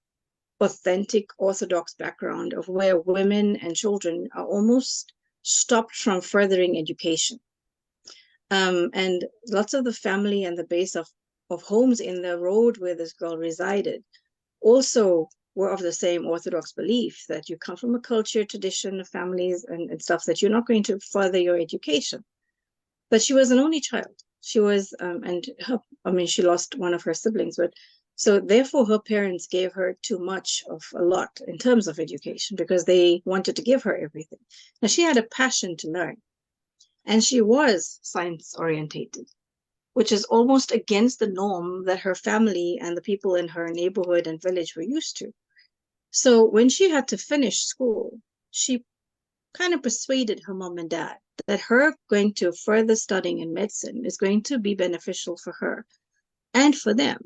authentic Orthodox background of where women and children are almost stopped from furthering education. And lots of the family and the base of homes in the road where this girl resided also were of the same Orthodox belief that you come from a culture, tradition of families and stuff, that you're not going to further your education. But she was an only child. She was, she lost one of her siblings, but so therefore her parents gave her too much of a lot in terms of education because they wanted to give her everything. Now she had a passion to learn, and she was science orientated, which is almost against the norm that her family and the people in her neighborhood and village were used to. So when she had to finish school, she kind of persuaded her mom and dad that her going to further studying in medicine is going to be beneficial for her and for them.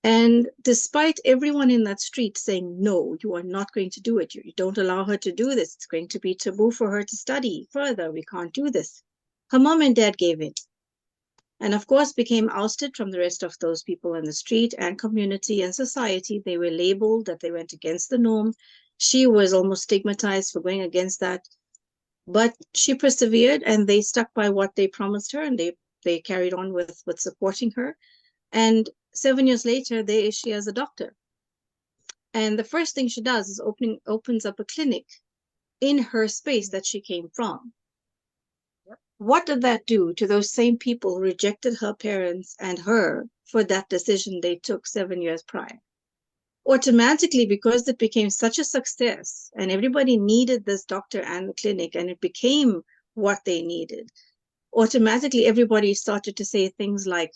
And despite everyone in that street saying, no, you are not going to do it. You don't allow her to do this. It's going to be taboo for her to study further. We can't do this. Her mom and dad gave in. And of course, became ousted from the rest of those people in the street and community and society. They were labeled that they went against the norm. She was almost stigmatized for going against that. But she persevered, and they stuck by what they promised her, and they carried on with supporting her. And 7 years later, there is she as a doctor. And the first thing she does is opens up a clinic in her space that she came from. What did that do to those same people who rejected her parents and her for that decision they took 7 years prior? Automatically, because it became such a success and everybody needed this doctor and the clinic, and it became what they needed, automatically everybody started to say things like,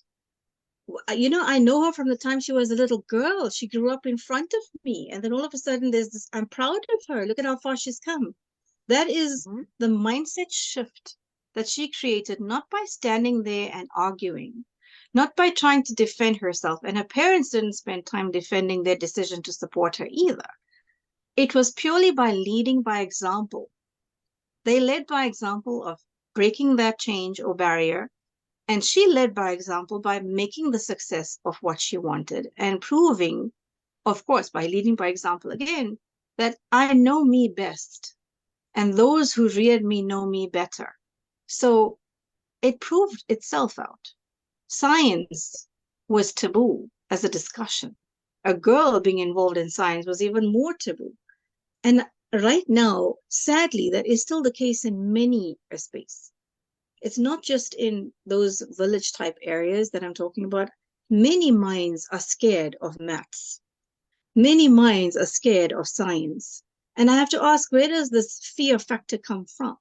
you know, I know her from the time she was a little girl. She grew up in front of me. And then all of a sudden there's this, I'm proud of her. Look at how far she's come. That is the mindset shift that she created, not by standing there and arguing, not by trying to defend herself. And her parents didn't spend time defending their decision to support her either. It was purely by leading by example. They led by example of breaking that change or barrier. And she led by example by making the success of what she wanted and proving, of course, by leading by example again, that I know me best and those who reared me know me better. So it proved itself out. Science was taboo as a discussion. A girl being involved in science was even more taboo. And right now, sadly, that is still the case in many spaces. It's not just in those village type areas that I'm talking about. Many minds are scared of maths. Many minds are scared of science. And I have to ask, where does this fear factor come from?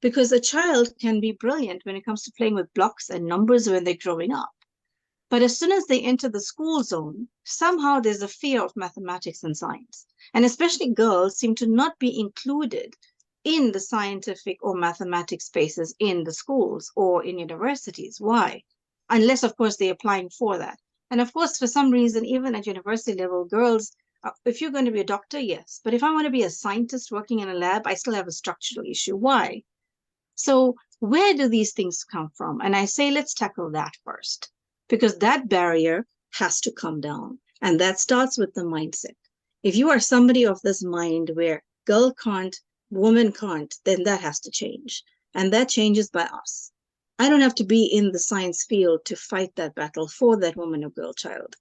Because a child can be brilliant when it comes to playing with blocks and numbers when they're growing up. But as soon as they enter the school zone, somehow there's a fear of mathematics and science. And especially girls seem to not be included in the scientific or mathematics spaces in the schools or in universities. Why? Unless, of course, they're applying for that. And of course, for some reason, even at university level, girls, if you're going to be a doctor, yes. But if I want to be a scientist working in a lab, I still have a structural issue. Why? So where do these things come from? And I say, let's tackle that first, because that barrier has to come down. And that starts with the mindset. If you are somebody of this mind where girl can't, woman can't, then that has to change. And that changes by us. I don't have to be in the science field to fight that battle for that woman or girl child.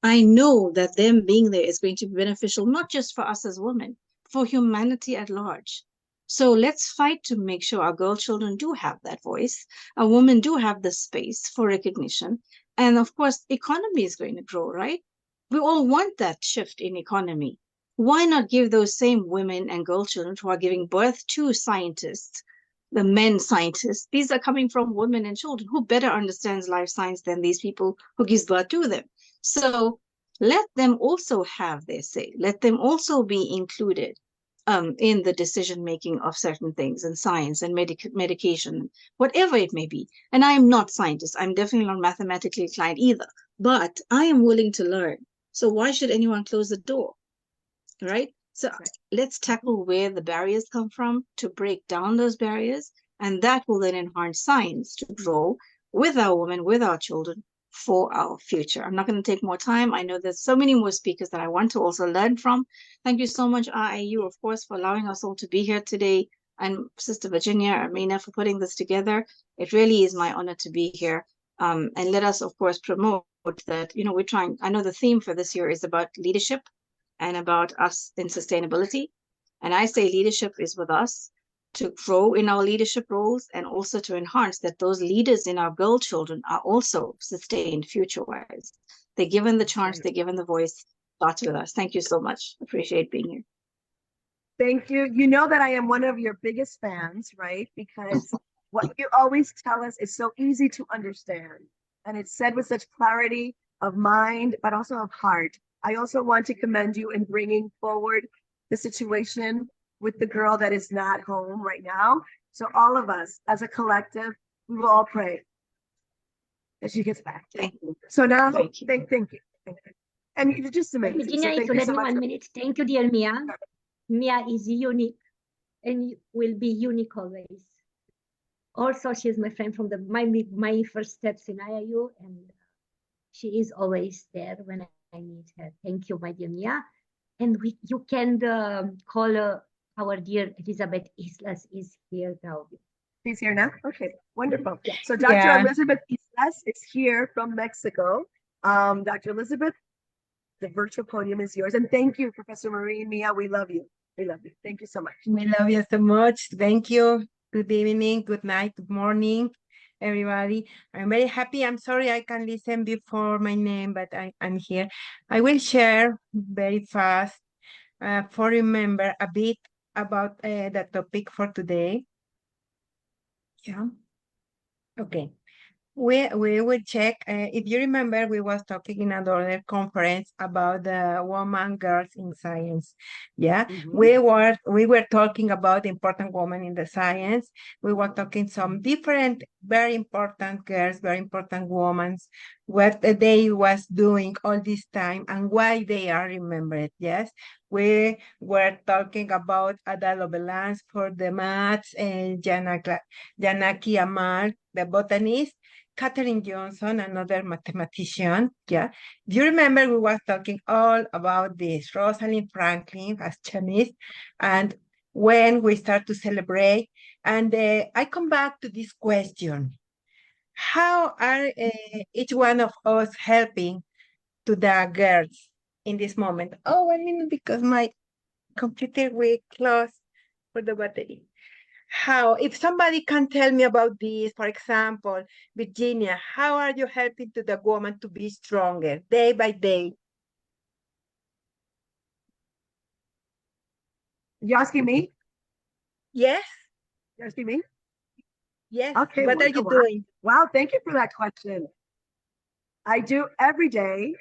I know that them being there is going to be beneficial, not just for us as women, for humanity at large. So let's fight to make sure our girl children do have that voice. Our women do have the space for recognition. And of course, economy is going to grow, right? We all want that shift in economy. Why not give those same women and girl children who are giving birth to scientists, the men scientists, these are coming from women and children. Who better understands life science than these people who gives birth to them? So let them also have their say. Let them also be included in the decision-making of certain things in science and medication, whatever it may be. And I am not scientist. I'm definitely not mathematically inclined either, but I am willing to learn. So why should anyone close the door? Right? So let's tackle where the barriers come from to break down those barriers. And that will then enhance science to grow with our women, with our children, for our future. I'm not going to take more time. I know there's so many more speakers that I want to also learn from. Thank you so much, RIU, of course, for allowing us all to be here today. And Sister Virginia, Armina, for putting this together. It really is my honor to be here. And let us, of course, promote that, you know, we're trying, I know the theme for this year is about leadership and about us in sustainability. And I say leadership is with us to grow in our leadership roles and also to enhance that those leaders in our girl children are also sustained future-wise. They're given the chance, they're given the voice. Starts with us. Thank you so much. Appreciate being here. Thank you. You know that I am one of your biggest fans, right? Because what you always tell us is so easy to understand. And it's said with such clarity of mind, but also of heart. I also want to commend you in bringing forward the situation with the girl that is not home right now. So all of us as a collective, we will all pray that she gets back. Thank you. So now, Thank you. thank you. And just amazing. Virginia, So if you let me 1 minute. Thank you, dear Mia. Mia is unique and will be unique always. Also, she's my friend from my first steps in IIU, and she is always there when I need her. Thank you, my dear Mia. And you can call our dear Elizabeth Islas is here now. She's here now? Okay, wonderful. Yeah. So Dr. Yeah. Elizabeth Islas is here from Mexico. Dr. Elizabeth, the virtual podium is yours. And thank you, Professor Marie and Mia. We love you. We love you. Thank you so much. We love you so much. Thank you. Good evening, good night, good morning, everybody. I'm very happy. I'm sorry I can listen before my name, but I'm here. I will share very fast for remember a bit about the topic for today. Yeah. Okay. We will check. If you remember, we was talking in another conference about the woman girls in science. Yeah, we were talking about important women in the science. We were talking some different, very important girls, very important women, what they was doing all this time and why they are remembered. Yes, we were talking about Ada Lovelace for the maths and Janaki Amal, the botanist. Catherine Johnson, another mathematician. Yeah. Do you remember we were talking all about this? Rosalind Franklin as chemist. And when we start to celebrate, and I come back to this question. How are each one of us helping to the girls in this moment? Oh, 1 minute, because my computer will close for the battery. How, if somebody can tell me about this, for example, Virginia, how are you helping to the woman to be stronger day by day? You asking me? Yes, You asking me? yes. Okay. What are you wonderful. doing? Wow, thank you for that question. I do every day.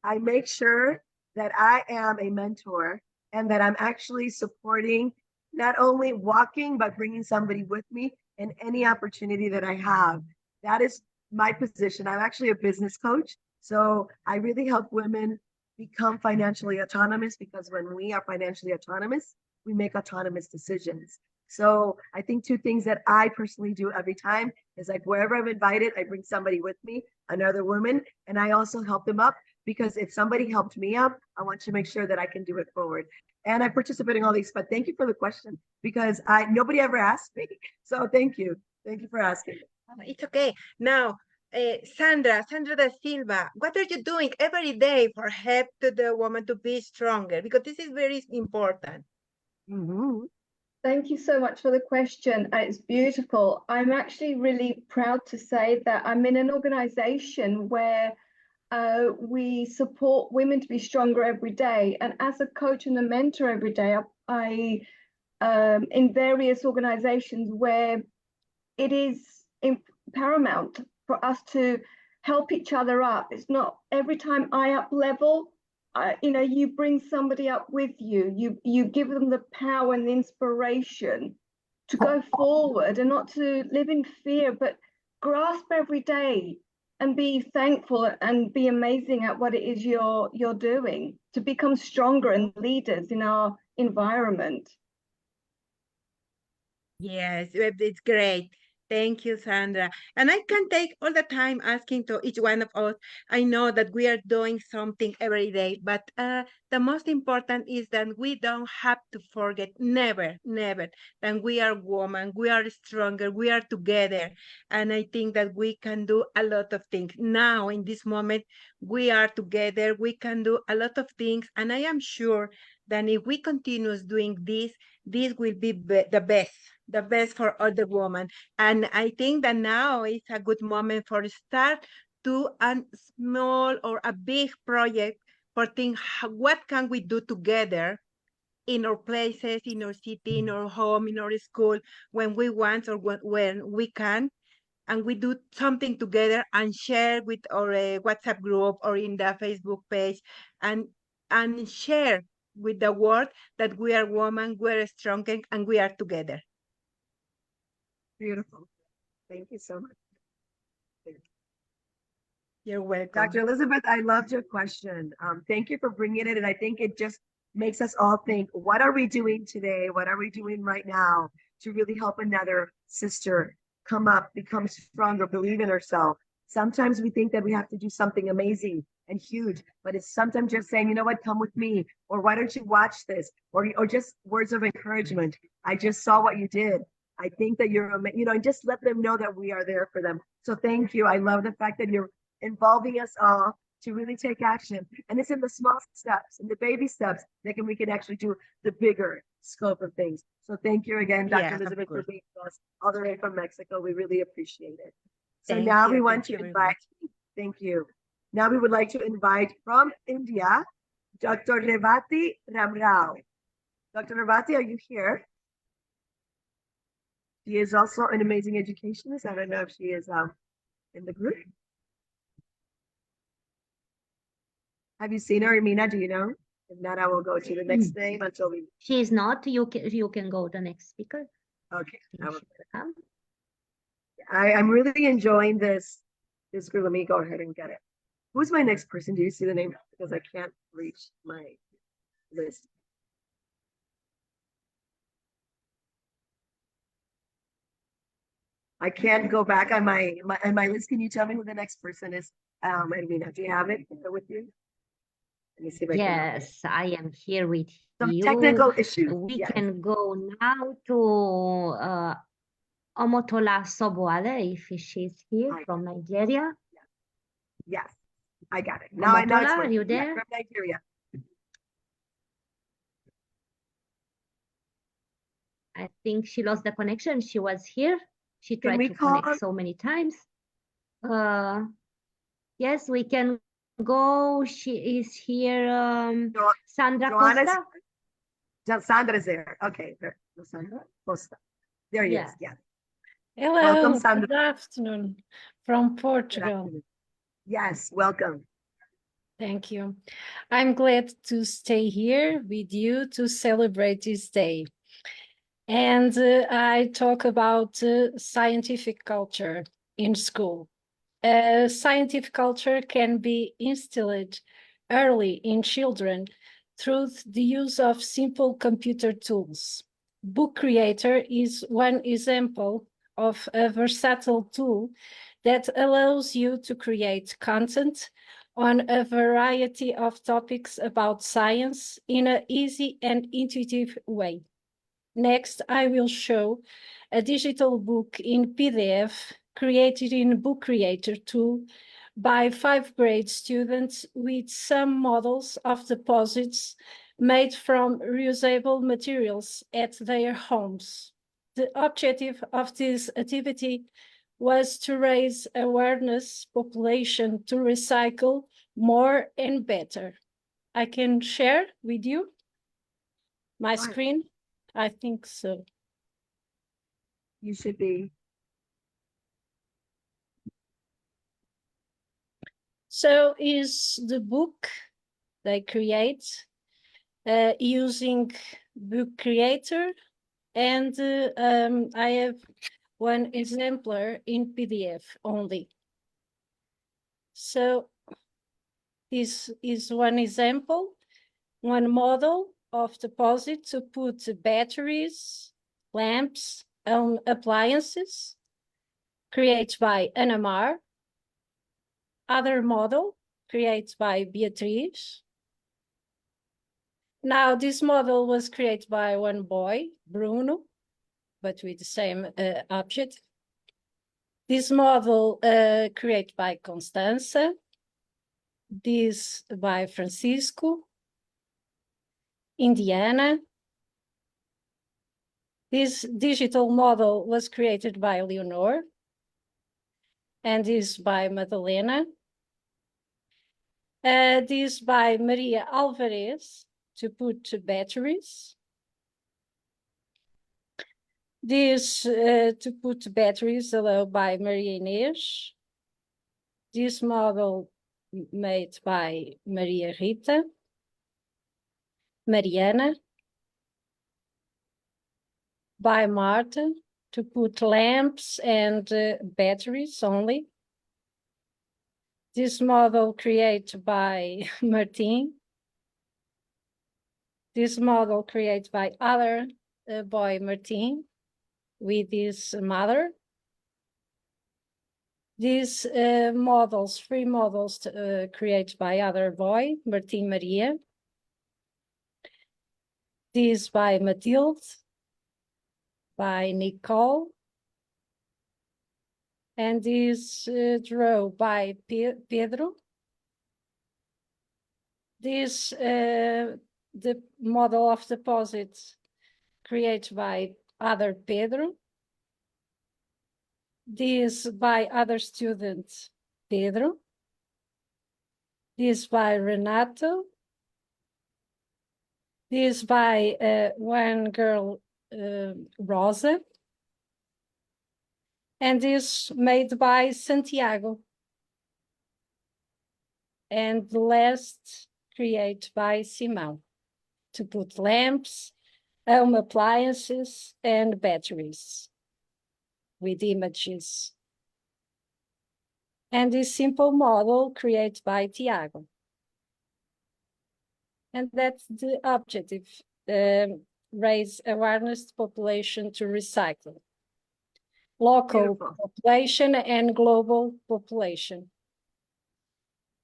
I make sure that I am a mentor and that I'm actually supporting not only walking, but bringing somebody with me in any opportunity that I have. That is my position. I'm actually a business coach. So I really help women become financially autonomous because when we are financially autonomous, we make autonomous decisions. So I think two things that I personally do every time is like wherever I'm invited, I bring somebody with me, another woman, and I also help them up because if somebody helped me up, I want to make sure that I can do it forward. And I participate in all these, but thank you for the question because nobody ever asked me. So thank you. Thank you for asking. It's okay. Now, Sandra da Silva, what are you doing every day for help to the woman to be stronger? Because this is very important. Thank you so much for the question. It's beautiful. I'm actually really proud to say that I'm in an organization where we support women to be stronger every day. And as a coach and a mentor every day, I in various organizations where it is paramount for us to help each other up. It's not every time I up level, you bring somebody up with you. You give them the power and the inspiration to go forward and not to live in fear, but grasp every day and be thankful and be amazing at what it is you're doing to become stronger and leaders in our environment. Yes, it's great. Thank you, Sandra. And I can take all the time asking to each one of us. I know that we are doing something every day, but the most important is that we don't have to forget, never, never, that we are women, we are stronger, we are together. And I think that we can do a lot of things. Now, in this moment, we are together, we can do a lot of things. And I am sure that if we continue doing this will be the best for all the women. And I think that now is a good moment for start to a small or a big project for think what can we do together in our places, in our city, in our home, in our school, when we want or when we can, and we do something together and share with our WhatsApp group or in the Facebook page and share with the world that we are women, we are strong, and we are together. Beautiful. Thank you so much. You're welcome. Dr. Elizabeth, I loved your question. Thank you for bringing it. And I think it just makes us all think, what are we doing today? What are we doing right now to really help another sister come up, become stronger, believe in ourselves. Sometimes we think that we have to do something amazing and huge, but it's sometimes just saying, you know what, come with me, or why don't you watch this, or just words of encouragement. I just saw what you did. I think that you're, and just let them know that we are there for them. So thank you. I love the fact that you're involving us all to really take action. And it's in the small steps, in the baby steps, that we can actually do the bigger scope of things. So thank you again, Dr. Yeah, of Elizabeth, for course. being with us all the way from Mexico. We really appreciate it. So Thank now you. we want Thank to you very invite, thank you. Now we would like to invite from India, Dr. Revati Ramrao. Dr. Revati, are you here? She is also an amazing educationist. I don't know if she is in the group. Have you seen her, Mina? Do you know? If not, I will go to the next name until we. She is not. You can go the next speaker. Okay. She will come. I'm really enjoying this group. Let me go ahead and get it. Who's my next person? Do you see the name? Because I can't reach my list. I can't go back on my list. Can you tell me who the next person is? Ermina, do you have it with you? Let me see if I can. Yes, I am here with Some you. technical issues. We Yes. can go now to Omotola Soboale, if she's here from Nigeria. Yes, I got it. Now I know it's Omotola, are working. you Yeah, there? from Nigeria. I think she lost the connection. She was here. She Can tried we to call connect so many times. Yes, we can go. She is here. Sandra Joanna's Costa. Sandra's there. Okay, there. Sandra Costa. There he is. Yes. Yeah. Hello, Welcome, Sandra. good afternoon from Good Portugal. afternoon. Yes, welcome. Thank you. I'm glad to stay here with you to celebrate this day. And I talk about scientific culture in school. Scientific culture can be instilled early in children through the use of simple computer tools. Book Creator is one example of a versatile tool that allows you to create content on a variety of topics about science in an easy and intuitive way. Next, I will show a digital book in PDF created in Book Creator tool by 5th grade students with some models of deposits made from reusable materials at their homes. The objective of this activity was to raise awareness population to recycle more and better. I can share with you my screen. I think so. You should be. So is the book they create using Book Creator, and I have one exemplar in PDF only. So this is one example, one model of deposit to put batteries, lamps, and appliances, created by Anamar. Other model, created by Beatriz. Now, this model was created by one boy, Bruno, but with the same object. This model created by Constanza. This by Francisco. Indiana. This digital model was created by Leonor. And this by Madalena. This by Maria Alvarez to put batteries. This to put batteries allowed by Maria Inês. This model made by Maria Rita. Mariana. By Marta to put lamps and batteries only. This model created by Martin. This model created by other boy Martin with his mother. These models, three models created by other boy, Martin Maria. This by Matilde, by Nicole, and this draw by Pedro. This, the model of deposits created by other Pedro. This by other students, Pedro. This by Renato. This by one girl, Rosa. And this made by Santiago. And the last created by Simão to put lamps, home appliances, and batteries with images. And this simple model created by Tiago. And that's the objective, raise awareness population to recycle. Local Beautiful. population and global population.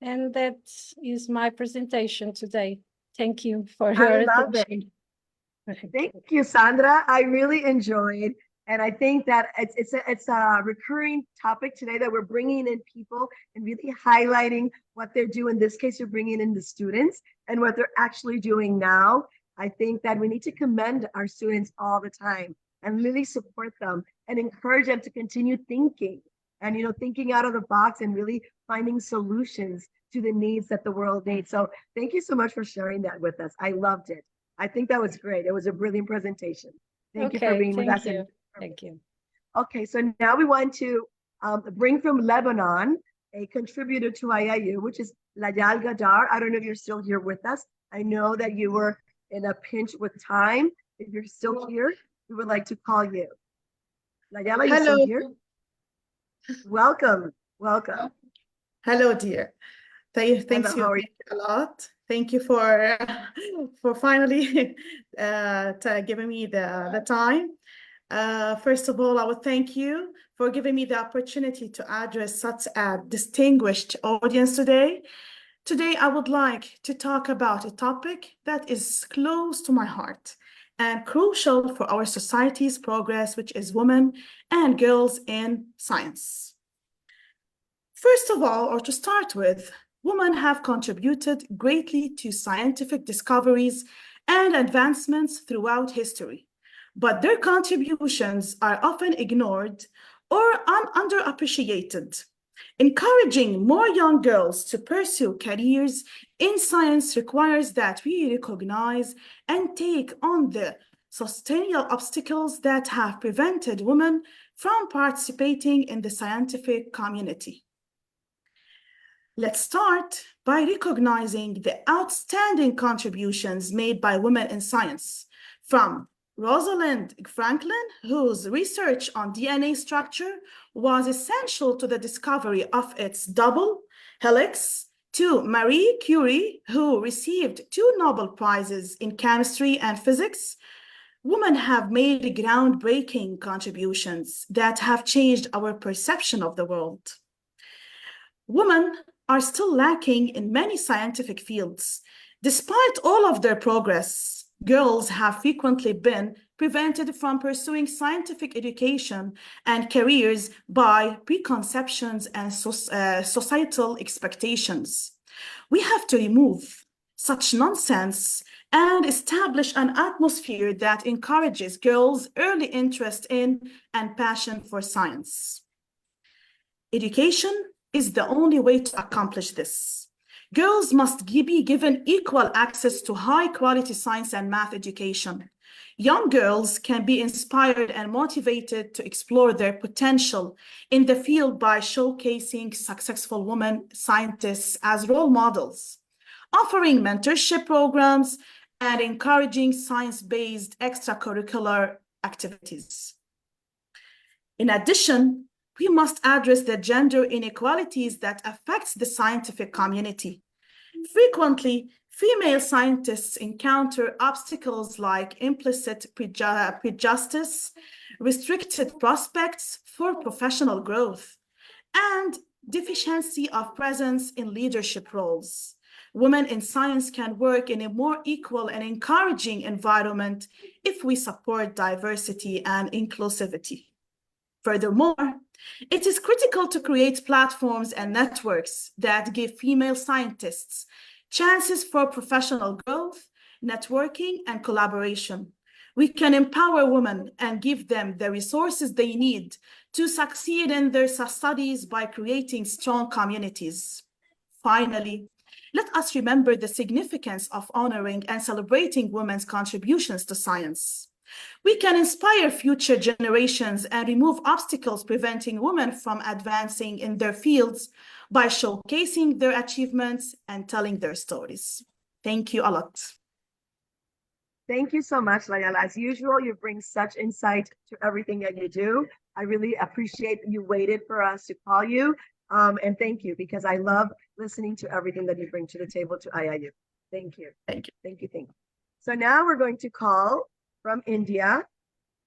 And that is my presentation today. Thank you for your love it. attention. Thank you, Sandra. I really enjoyed, and I think that it's a recurring topic today that we're bringing in people and really highlighting what they're doing. In this case, you're bringing in the students and what they're actually doing now. I think that we need to commend our students all the time and really support them and encourage them to continue thinking and, you know, thinking out of the box and really finding solutions to the needs that the world needs. So thank you so much for sharing that with us. I loved it. I think that was great. It was a brilliant presentation. Thank you for being with us. Thank you. Okay, so now we want to bring from Lebanon a contributor to IIU, which is Layal Gadar. I don't know if you're still here with us. I know that you were in a pinch with time. If you're still here, we would like to call you. Layal, are you still here? Welcome, welcome. Hello, dear. Thanks Hello, you a lot. Thank you for finally giving me the time. First of all, I would thank you for giving me the opportunity to address such a distinguished audience today. Today, I would like to talk about a topic that is close to my heart and crucial for our society's progress, which is women and girls in science. First of all, or to start with, women have contributed greatly to scientific discoveries and advancements throughout history, but their contributions are often ignored or underappreciated. Encouraging more young girls to pursue careers in science requires that we recognize and take on the sustainable obstacles that have prevented women from participating in the scientific community. Let's start by recognizing the outstanding contributions made by women in science, from Rosalind Franklin, whose research on DNA structure was essential to the discovery of its double helix, to Marie Curie, who received 2 Nobel Prizes in chemistry and physics. Women have made groundbreaking contributions that have changed our perception of the world. Women are still lacking in many scientific fields. Despite all of their progress, girls have frequently been prevented from pursuing scientific education and careers by preconceptions and societal expectations. We have to remove such nonsense and establish an atmosphere that encourages girls' early interest in and passion for science. Education is the only way to accomplish this. Girls must be given equal access to high-quality science and math education. Young girls can be inspired and motivated to explore their potential in the field by showcasing successful women scientists as role models, offering mentorship programs, and encouraging science-based extracurricular activities. In addition, we must address the gender inequalities that affects the scientific community. Frequently, female scientists encounter obstacles like implicit prejudice, restricted prospects for professional growth, and deficiency of presence in leadership roles. Women in science can work in a more equal and encouraging environment if we support diversity and inclusivity. Furthermore, it is critical to create platforms and networks that give female scientists chances for professional growth, networking, and collaboration. We can empower women and give them the resources they need to succeed in their studies by creating strong communities. Finally, let us remember the significance of honoring and celebrating women's contributions to science. We can inspire future generations and remove obstacles preventing women from advancing in their fields by showcasing their achievements and telling their stories. Thank you a lot. Thank you so much, Layala. As usual, you bring such insight to everything that you do. I really appreciate you waited for us to call you. And thank you, because I love listening to everything that you bring to the table to IIU. Thank you. Thank you. Thank you. Thank you. So now we're going to call from India.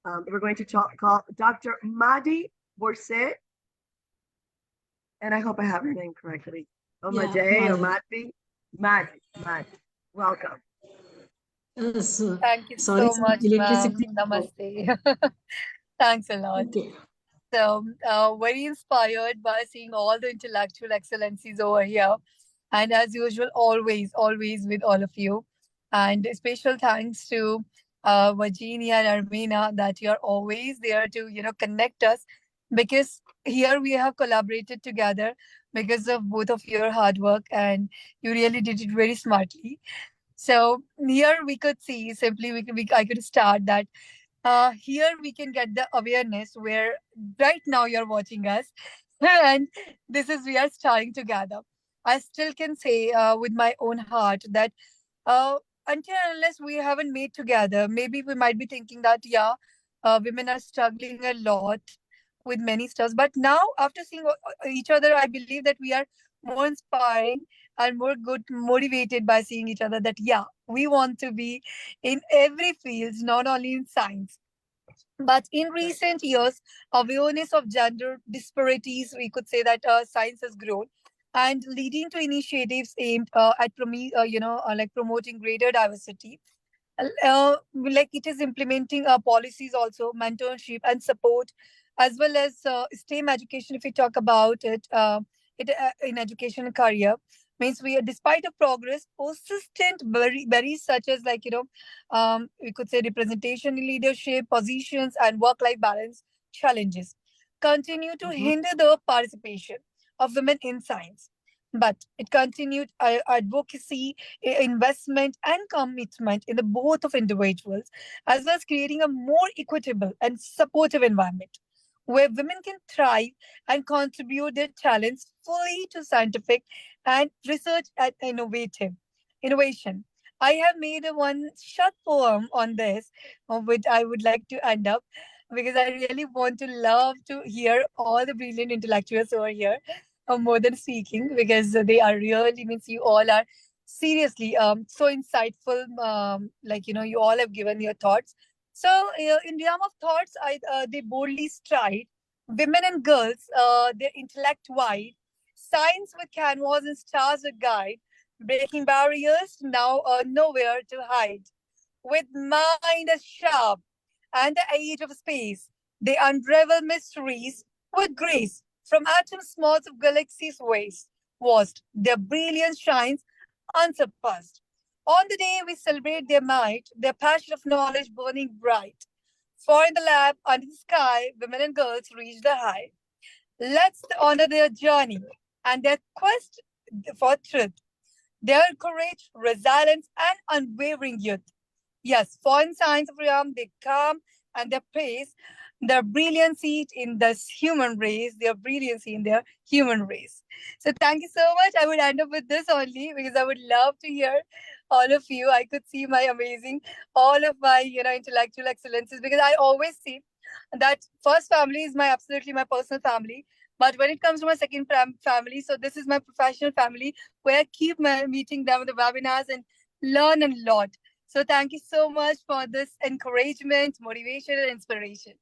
We're going to call Dr. Madhi Borse. And I hope I have her name correctly. Madhi or Madhi? Madhi. Welcome. Thank you so much, ma'am. Namaste. Thanks a lot. Okay. So, very inspired by seeing all the intellectual excellencies over here. And as usual, always with all of you. And a special thanks to Virginia and Armina that you're always there to, connect us, because here we have collaborated together because of both of your hard work, and you really did it very smartly. So here we could see simply I could start that here we can get the awareness where right now you're watching us and this is we are starting together. I still can say with my own heart that uh, until and unless we haven't made together, maybe we might be thinking that women are struggling a lot with many stuff. But now after seeing each other, I believe that we are more inspiring and more good motivated by seeing each other, that we want to be in every field, not only in science. But in recent years, awareness of gender disparities, we could say that science has grown, and leading to initiatives aimed at like promoting greater diversity. Like it is implementing policies also, mentorship and support, as well as STEM education. If we talk about it in education and career, means we are, despite of progress, persistent barriers such as like we could say representation in leadership positions and work-life balance challenges continue to hinder the participation of women in science. But it continued advocacy, investment, and commitment in the both of individuals, as well as creating a more equitable and supportive environment where women can thrive and contribute their talents fully to scientific and research and innovation. I have made a one short poem on this, which I would like to end up, because I really want to love to hear all the brilliant intellectuals over here, more than speaking, because they are really, means you all are seriously so insightful. Like you all have given your thoughts. So in realm of thoughts, they boldly stride. Women and girls, their intellect wide. Science with canvas and stars a guide. Breaking barriers, now nowhere to hide. With mind as sharp and the age of space, they unravel mysteries with grace. From atoms small of galaxies vast, their brilliance shines unsurpassed. On the day we celebrate their might, their passion of knowledge burning bright. For in the lab, under the sky, women and girls reach the high. Let's honor their journey and their quest for truth, their courage, resilience, and unwavering youth. Yes, foreign science of realm, they come and they praise their brilliancy in this human race, their brilliancy in their human race. So thank you so much. I would end up with this only because I would love to hear all of you. I could see my amazing, all of my, intellectual excellences, because I always see that first family is my absolutely my personal family. But when it comes to my second family, so this is my professional family where I keep meeting them with the webinars and learn a lot. So thank you so much for this encouragement, motivation, and inspiration.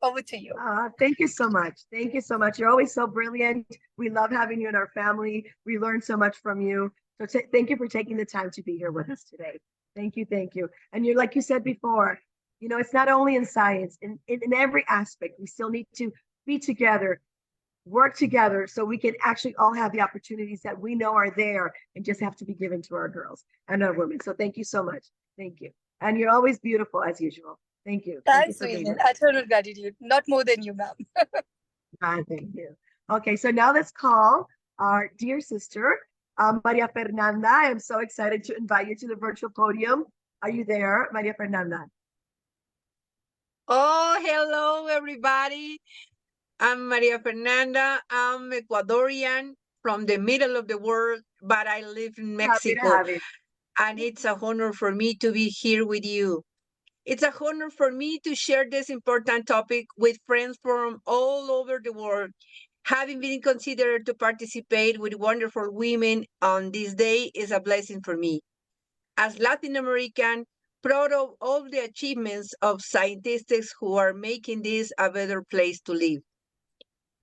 Over to you. Thank you so much. Thank you so much. You're always so brilliant. We love having you in our family. We learn so much from you. So thank you for taking the time to be here with us today. Thank you. Thank you. And you're like you said before, you know, it's not only in science, in every aspect, we still need to be together, work together so we can actually all have the opportunities that we know are there and just have to be given to our girls and our women. So thank you so much. Thank you. And you're always beautiful as usual. Thank you. Thank you Thanks, for being Vivian. with us. Eternal gratitude. Not more than you, ma'am. Thank you. Okay, so now let's call our dear sister, Maria Fernanda. I am so excited to invite you to the virtual podium. Are you there, Maria Fernanda? Oh, hello, everybody. I'm Maria Fernanda. I'm Ecuadorian from the middle of the world, but I live in Happy to Mexico. have you. And it's a honor for me to be here with you. It's a honor for me to share this important topic with friends from all over the world. Having been considered to participate with wonderful women on this day is a blessing for me. As Latin American, proud of all the achievements of scientists who are making this a better place to live.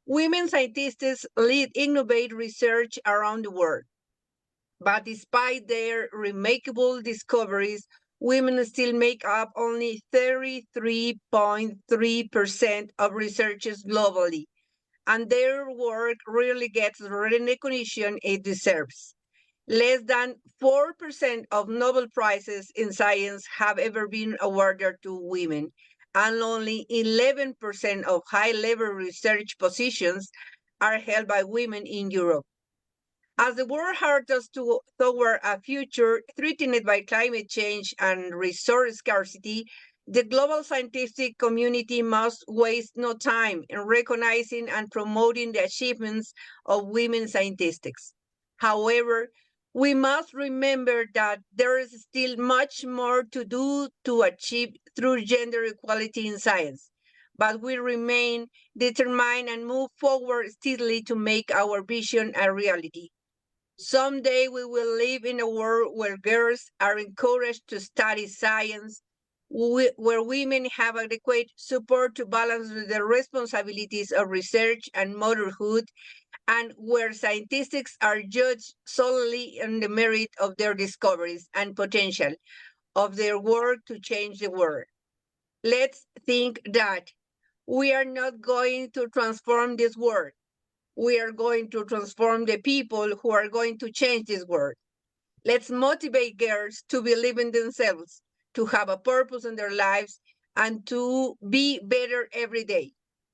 Women scientists lead innovative research around the world. But despite their remarkable discoveries, women still make up only 33.3% of researchers globally, and their work really gets the recognition it deserves. Less than 4% of Nobel Prizes in science have ever been awarded to women, and only 11% of high-level research positions are held by women in Europe. As the world hurtles toward a future threatened by climate change and resource scarcity, the global scientific community must waste no time in recognizing and promoting the achievements of women scientists. However, we must remember that there is still much more to do to achieve through gender equality in science, but we remain determined and move forward steadily to make our vision a reality. Someday we will live in a world where girls are encouraged to study science, where women have adequate support to balance the responsibilities of research and motherhood, and where scientists are judged solely on the merit of their discoveries and potential of their work to change the world. Let's think that we are not going to transform this world. We are going to transform the people who are going to change this world. Let's motivate girls to believe in themselves, to have a purpose in their lives, and to be better every day.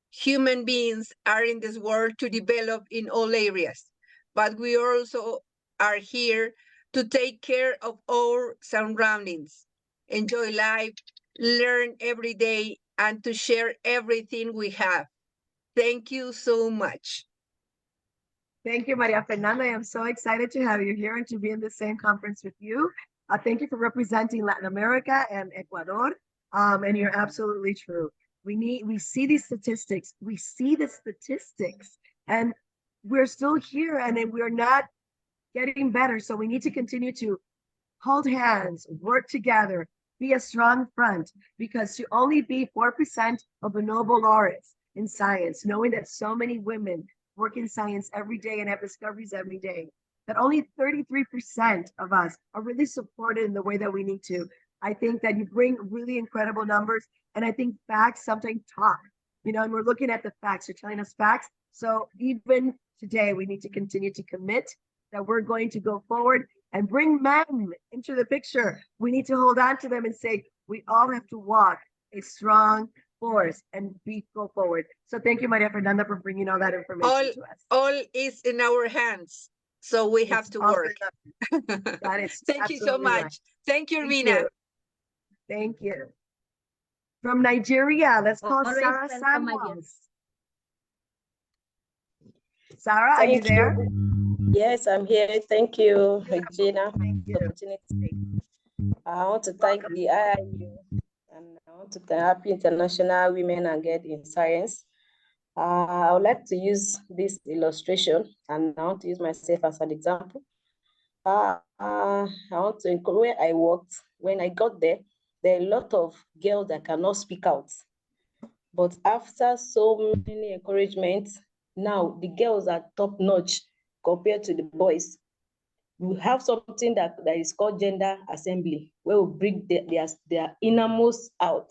Human beings are in this world to develop in all areas, but we also are here to take care of our surroundings, enjoy life, learn every day, and to share everything we have. Thank you so much. Thank you, Maria Fernanda. I am so excited to have you here and to be in the same conference with you. Thank you for representing Latin America and Ecuador. And you're absolutely true. We see these statistics. We see the statistics, and we're still here, and we're not getting better. So we need to continue to hold hands, work together, be a strong front, because to only be 4% of the Nobel laureates in science, knowing that so many women work in science every day and have discoveries every day, that only 33% of us are really supported in the way that we need to. I think that you bring really incredible numbers, and I think facts sometimes talk, you know, and we're looking at the facts, you're telling us facts. So even today, we need to continue to commit that we're going to go forward and bring men into the picture. We need to hold on to them and say, we all have to walk a strong force and go forward. So thank you, Maria Fernanda, for bringing all that information to us. All is in our hands, so we have to work. That is Thank you so much. Right. Thank you, Thank Rina. you. Thank you. From Nigeria, let's call Always Sarah welcome again. Samuels. Sarah, are you there? Yes, I'm here. Thank you, Regina, for the opportunity. I want to thank the IIU, and I want to thank Happy International Women and Girls in Science. I would like to use this illustration, and I want to use myself as an example. I want to encourage where I worked. When I got there, there are a lot of girls that cannot speak out. But after so many encouragements, now the girls are top notch compared to the boys. We have something that is called gender assembly, where we bring their innermost out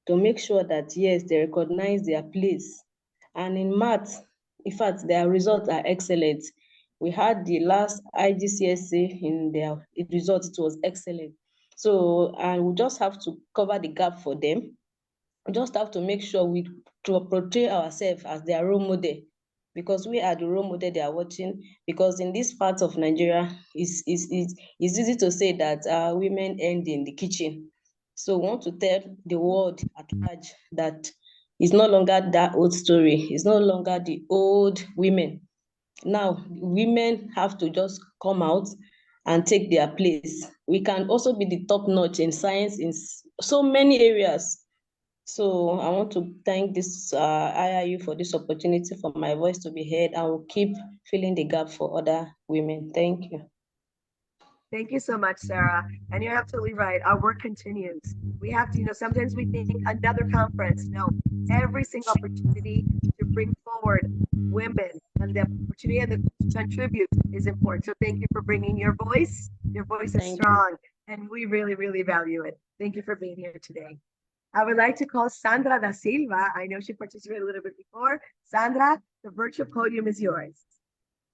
to make sure that, yes, they recognize their place. And in math, in fact, their results are excellent. We had the last IGCSE in their results, it was excellent. So, and we just have to cover the gap for them. We just have to make sure we portray ourselves as their role model, because we are the role model they are watching. Because in this part of Nigeria, it's easy to say that women end in the kitchen. So we want to tell the world at large that it's no longer that old story. It's no longer the old women. Now, women have to just come out and take their place. We can also be the top notch in science in so many areas. So I want to thank this IIU for this opportunity for my voice to be heard. I will keep filling the gap for other women. Thank you. Thank you so much, Sarah. And you're absolutely right. Our work continues. We have to, sometimes we think another conference. No, every single opportunity to bring forward women and the opportunity and to contribute is important. So thank you for bringing your voice. Your voice is strong, and we really, really value it. Thank you for being here today. I would like to call Sandra da Silva. I know she participated a little bit before. Sandra, the virtual podium is yours.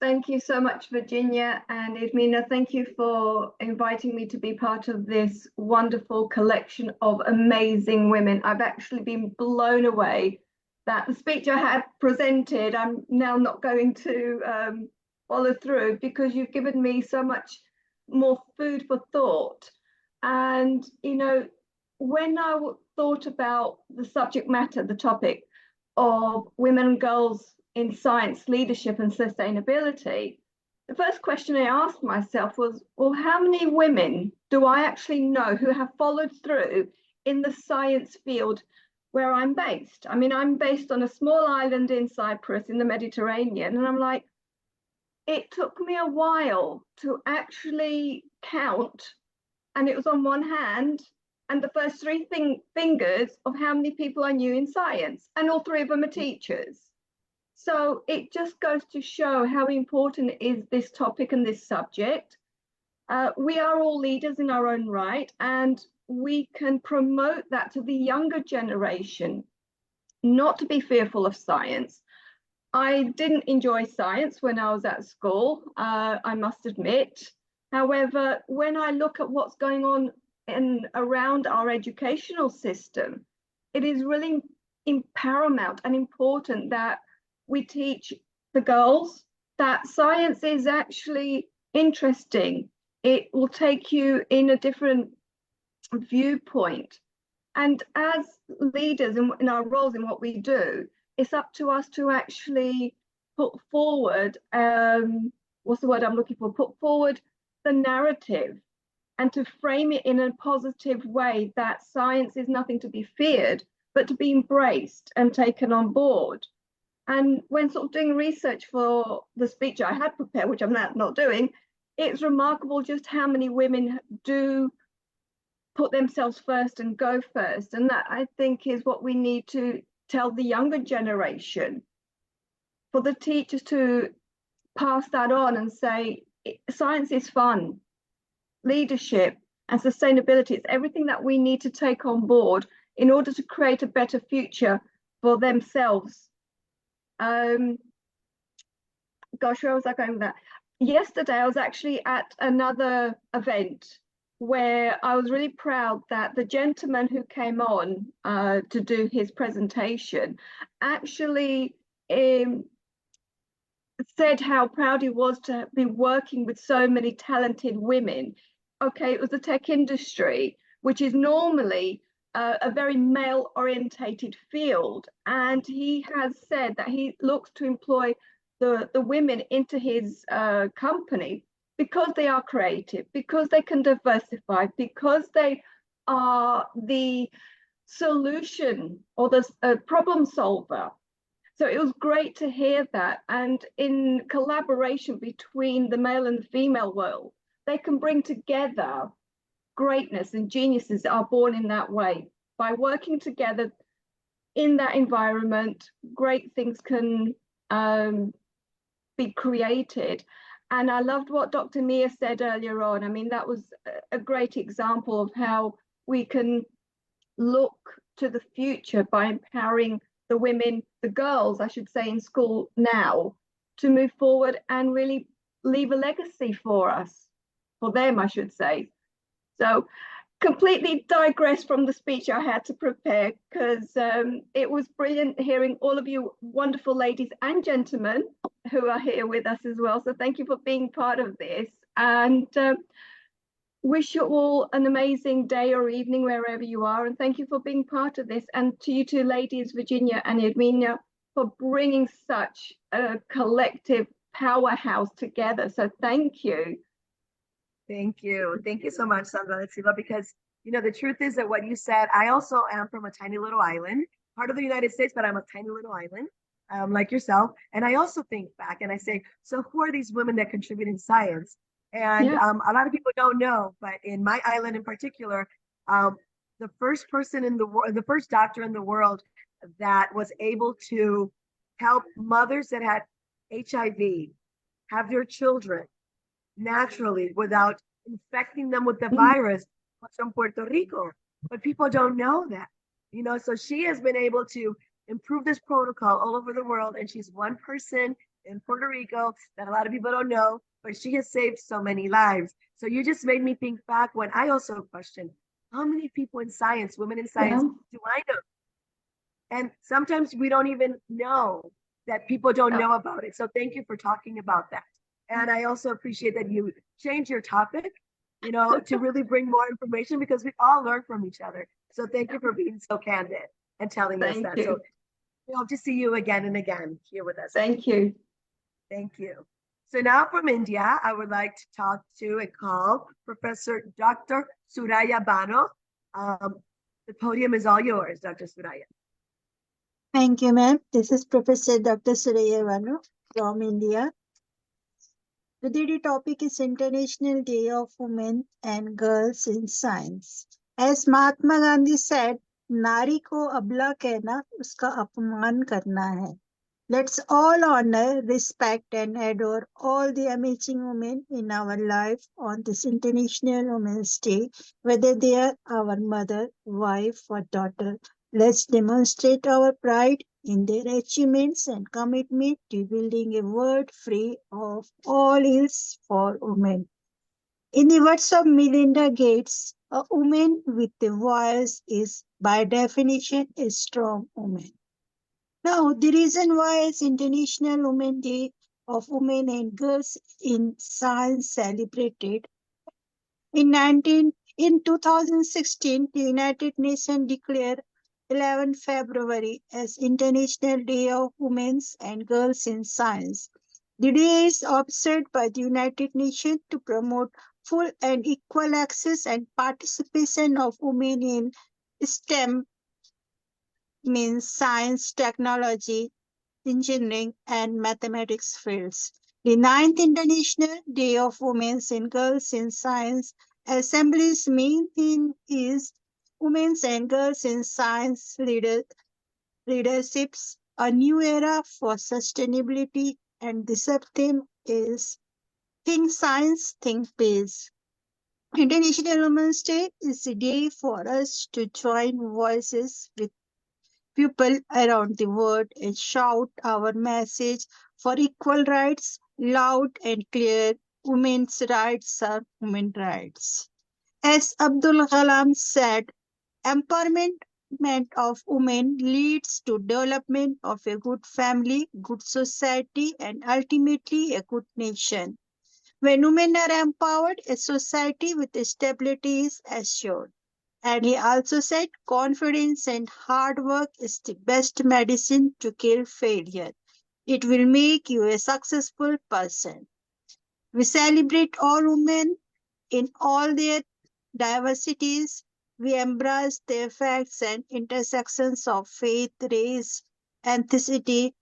Thank you so much, Virginia, and Edmina, thank you for inviting me to be part of this wonderful collection of amazing women. I've actually been blown away that the speech I had presented, I'm now not going to follow through, because you've given me so much more food for thought. And, when I thought about the subject matter, the topic of women and girls in science, leadership and sustainability, the first question I asked myself was, well, how many women do I actually know who have followed through in the science field where I'm based? I mean, I'm based on a small island in Cyprus in the Mediterranean, and I'm like, it took me a while to actually count, and it was on one hand, and the first three fingers of how many people I knew in science, and all three of them are teachers. So it just goes to show how important is this topic and this subject. We are all leaders in our own right, and we can promote that to the younger generation, not to be fearful of science. I didn't enjoy science when I was at school, I must admit. However, when I look at what's going on around our educational system, it is really paramount and important that we teach the girls that science is actually interesting. It will take you in a different viewpoint. And as leaders in our roles in what we do, it's up to us to actually put forward, what's the word I'm looking for? Put forward the narrative and to frame it in a positive way, that science is nothing to be feared, but to be embraced and taken on board. And when sort of doing research for the speech I had prepared, which I'm not doing, it's remarkable just how many women do put themselves first and go first. And that, I think, is what we need to tell the younger generation, for the teachers to pass that on and say, science is fun, leadership and sustainability, it's everything that we need to take on board in order to create a better future for themselves. Gosh, where was I going with that? Yesterday, I was actually at another event where I was really proud that the gentleman who came on to do his presentation actually said how proud he was to be working with so many talented women. Okay, it was the tech industry, which is normally a very male-orientated field, and he has said that he looks to employ the women into his company because they are creative, because they can diversify, because they are the solution or the problem solver. So it was great to hear that. And in collaboration between the male and the female world, they can bring together greatness, and geniuses are born in that way. By working together, in that environment, great things can be created. And I loved what Dr. Nia said earlier on. I mean, that was a great example of how we can look to the future by empowering the women, the girls, I should say, in school now to move forward and really leave a legacy for us, for them, I should say. So completely digress from the speech I had to prepare because it was brilliant hearing all of you wonderful ladies and gentlemen who are here with us as well. So thank you for being part of this, and wish you all an amazing day or evening wherever you are. And thank you for being part of this. And to you two ladies, Virginia and Edwina, for bringing such a collective powerhouse together. So thank you. Thank you. Thank you so much, Sandra Silva, because, you know, the truth is that what you said, I also am from a tiny little island, part of the United States, but I'm a tiny little island, like yourself. And I also think back and I say, so who are these women that contribute in science? And Yeah. a lot of people don't know, but in my island in particular, the first person in the world, the first doctor in the world that was able to help mothers that had HIV have their children naturally without infecting them with the virus was from Puerto Rico. But people don't know that, you know, so she has been able to improve this protocol all over the world. And she's one person in Puerto Rico that a lot of people don't know, but she has saved so many lives. So you just made me think back when I also questioned how many people in science, women in science, do I know? And sometimes we don't even know that people don't know about it. So thank you for talking about that. And I also appreciate that you changed your topic, you know, to really bring more information because we all learn from each other. So thank you for being so candid and telling us Thank that. you. So we hope to see you again and again here with us. Thank you. Thank you. So now from India, I would like to talk to and call Professor Dr. Suraya Bano. The podium is all yours, Dr. Suraya. Thank you, ma'am. This is Professor Dr. Suraya Bano from India. Today the topic is International Day of Women and Girls in Science. As Mahatma Gandhi said, नारी को अबला कहना उसका अपमान करना है. Let's all honor, respect and adore all the amazing women in our life on this International Women's Day, whether they are our mother, wife or daughter. Let's demonstrate our pride in their achievements and commitment to building a world free of all ills for women. In the words of Melinda Gates, a woman with a voice is by definition a strong woman. Now, the reason why is International Women's Day of Women and Girls in Science celebrated. In 2016, the United Nations declared 11 February as International Day of Women and Girls in Science. The day is observed by the United Nations to promote full and equal access and participation of women in STEM, means science, technology, engineering, and mathematics fields. The 9th International Day of Women and Girls in Science Assembly's main theme is Women and Girls in Science Leaderships, a new era for sustainability, and the sub-theme is Think Science, Think Peace. International Women's Day is a day for us to join voices with people around the world and shout our message for equal rights loud and clear. Women's rights are women's rights. As Abdul Kalam said, empowerment of women leads to development of a good family, good society, and ultimately a good nation. When women are empowered, a society with stability is assured. And he also said, confidence and hard work is the best medicine to kill failure. It will make you a successful person. We celebrate all women in all their diversities. We embrace their facts and intersections of faith, race, ethnicity,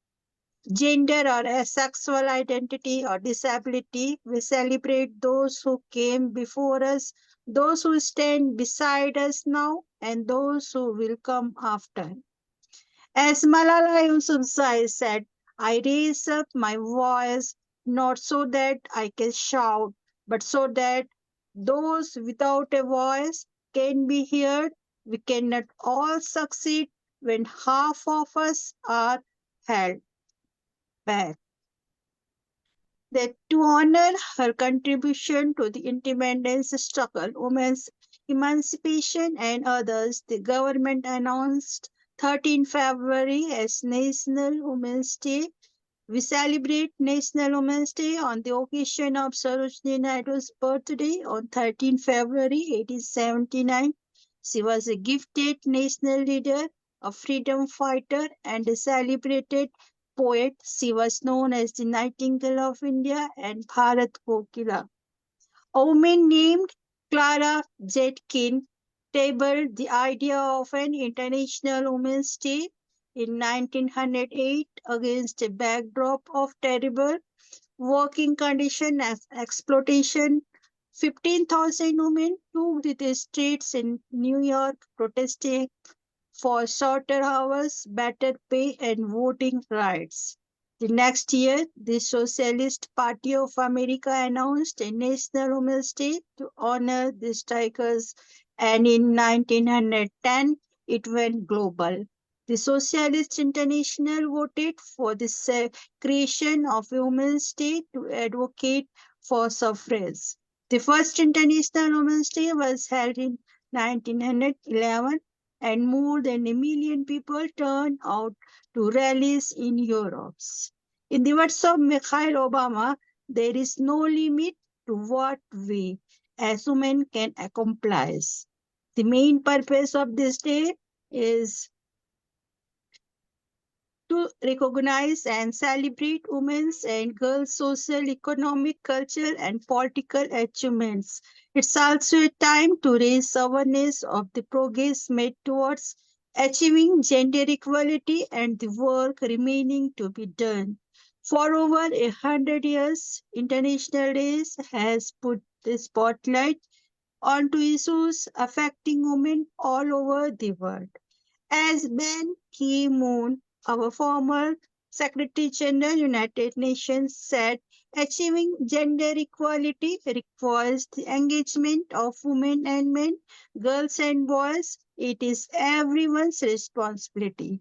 gender or sexual identity or disability. We celebrate those who came before us, those who stand beside us now, and those who will come after. As Malala Yousafzai said, I raise up my voice not so that I can shout, but so that those without a voice can be heard. We cannot all succeed when half of us are held back. That to honor her contribution to the independence struggle, women's emancipation, and others, the government announced 13 February as National Women's Day. We celebrate National Women's Day on the occasion of Sarojini Naidu's birthday on 13 February 1879. She was a gifted national leader, a freedom fighter, and a celebrated poet. She was known as the Nightingale of India and Bharat Kokila. A woman named Clara Zetkin tabled the idea of an International Women's Day in 1908 against a backdrop of terrible working conditions and exploitation. 15,000 women took to the streets in New York protesting for shorter hours, better pay, and voting rights. The next year, the Socialist Party of America announced a National Women's Day to honor the strikers, and in 1910, it went global. The Socialist International voted for the creation of a Women's Day to advocate for suffrage. The first International Women's Day was held in 1911 and more than a million people turned out to rallies in Europe. In the words of Mikhail Obama, there is no limit to what we as women can accomplish. The main purpose of this day is to recognize and celebrate women's and girls' social, economic, cultural, and political achievements. It's also a time to raise awareness of the progress made towards achieving gender equality and the work remaining to be done. For over 100 years, International Days has put the spotlight onto issues affecting women all over the world. As Ban Ki-moon, our former Secretary General United Nations, said, achieving gender equality requires the engagement of women and men, girls and boys. It is everyone's responsibility.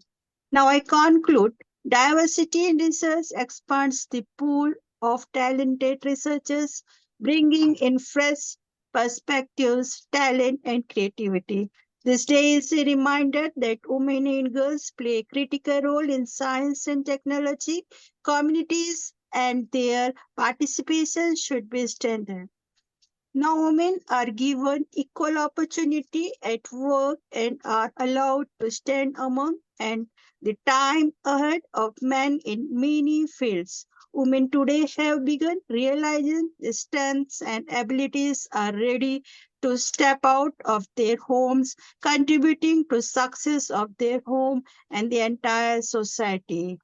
Now I conclude, diversity in research expands the pool of talented researchers, bringing in fresh perspectives, talent, and creativity. This day is a reminder that women and girls play a critical role in science and technology. Communities and their participation should be strengthened. Now women are given equal opportunity at work and are allowed to stand among and the time ahead of men in many fields. Women today have begun realizing the strengths and abilities are ready to step out of their homes, contributing to success of their home and the entire society.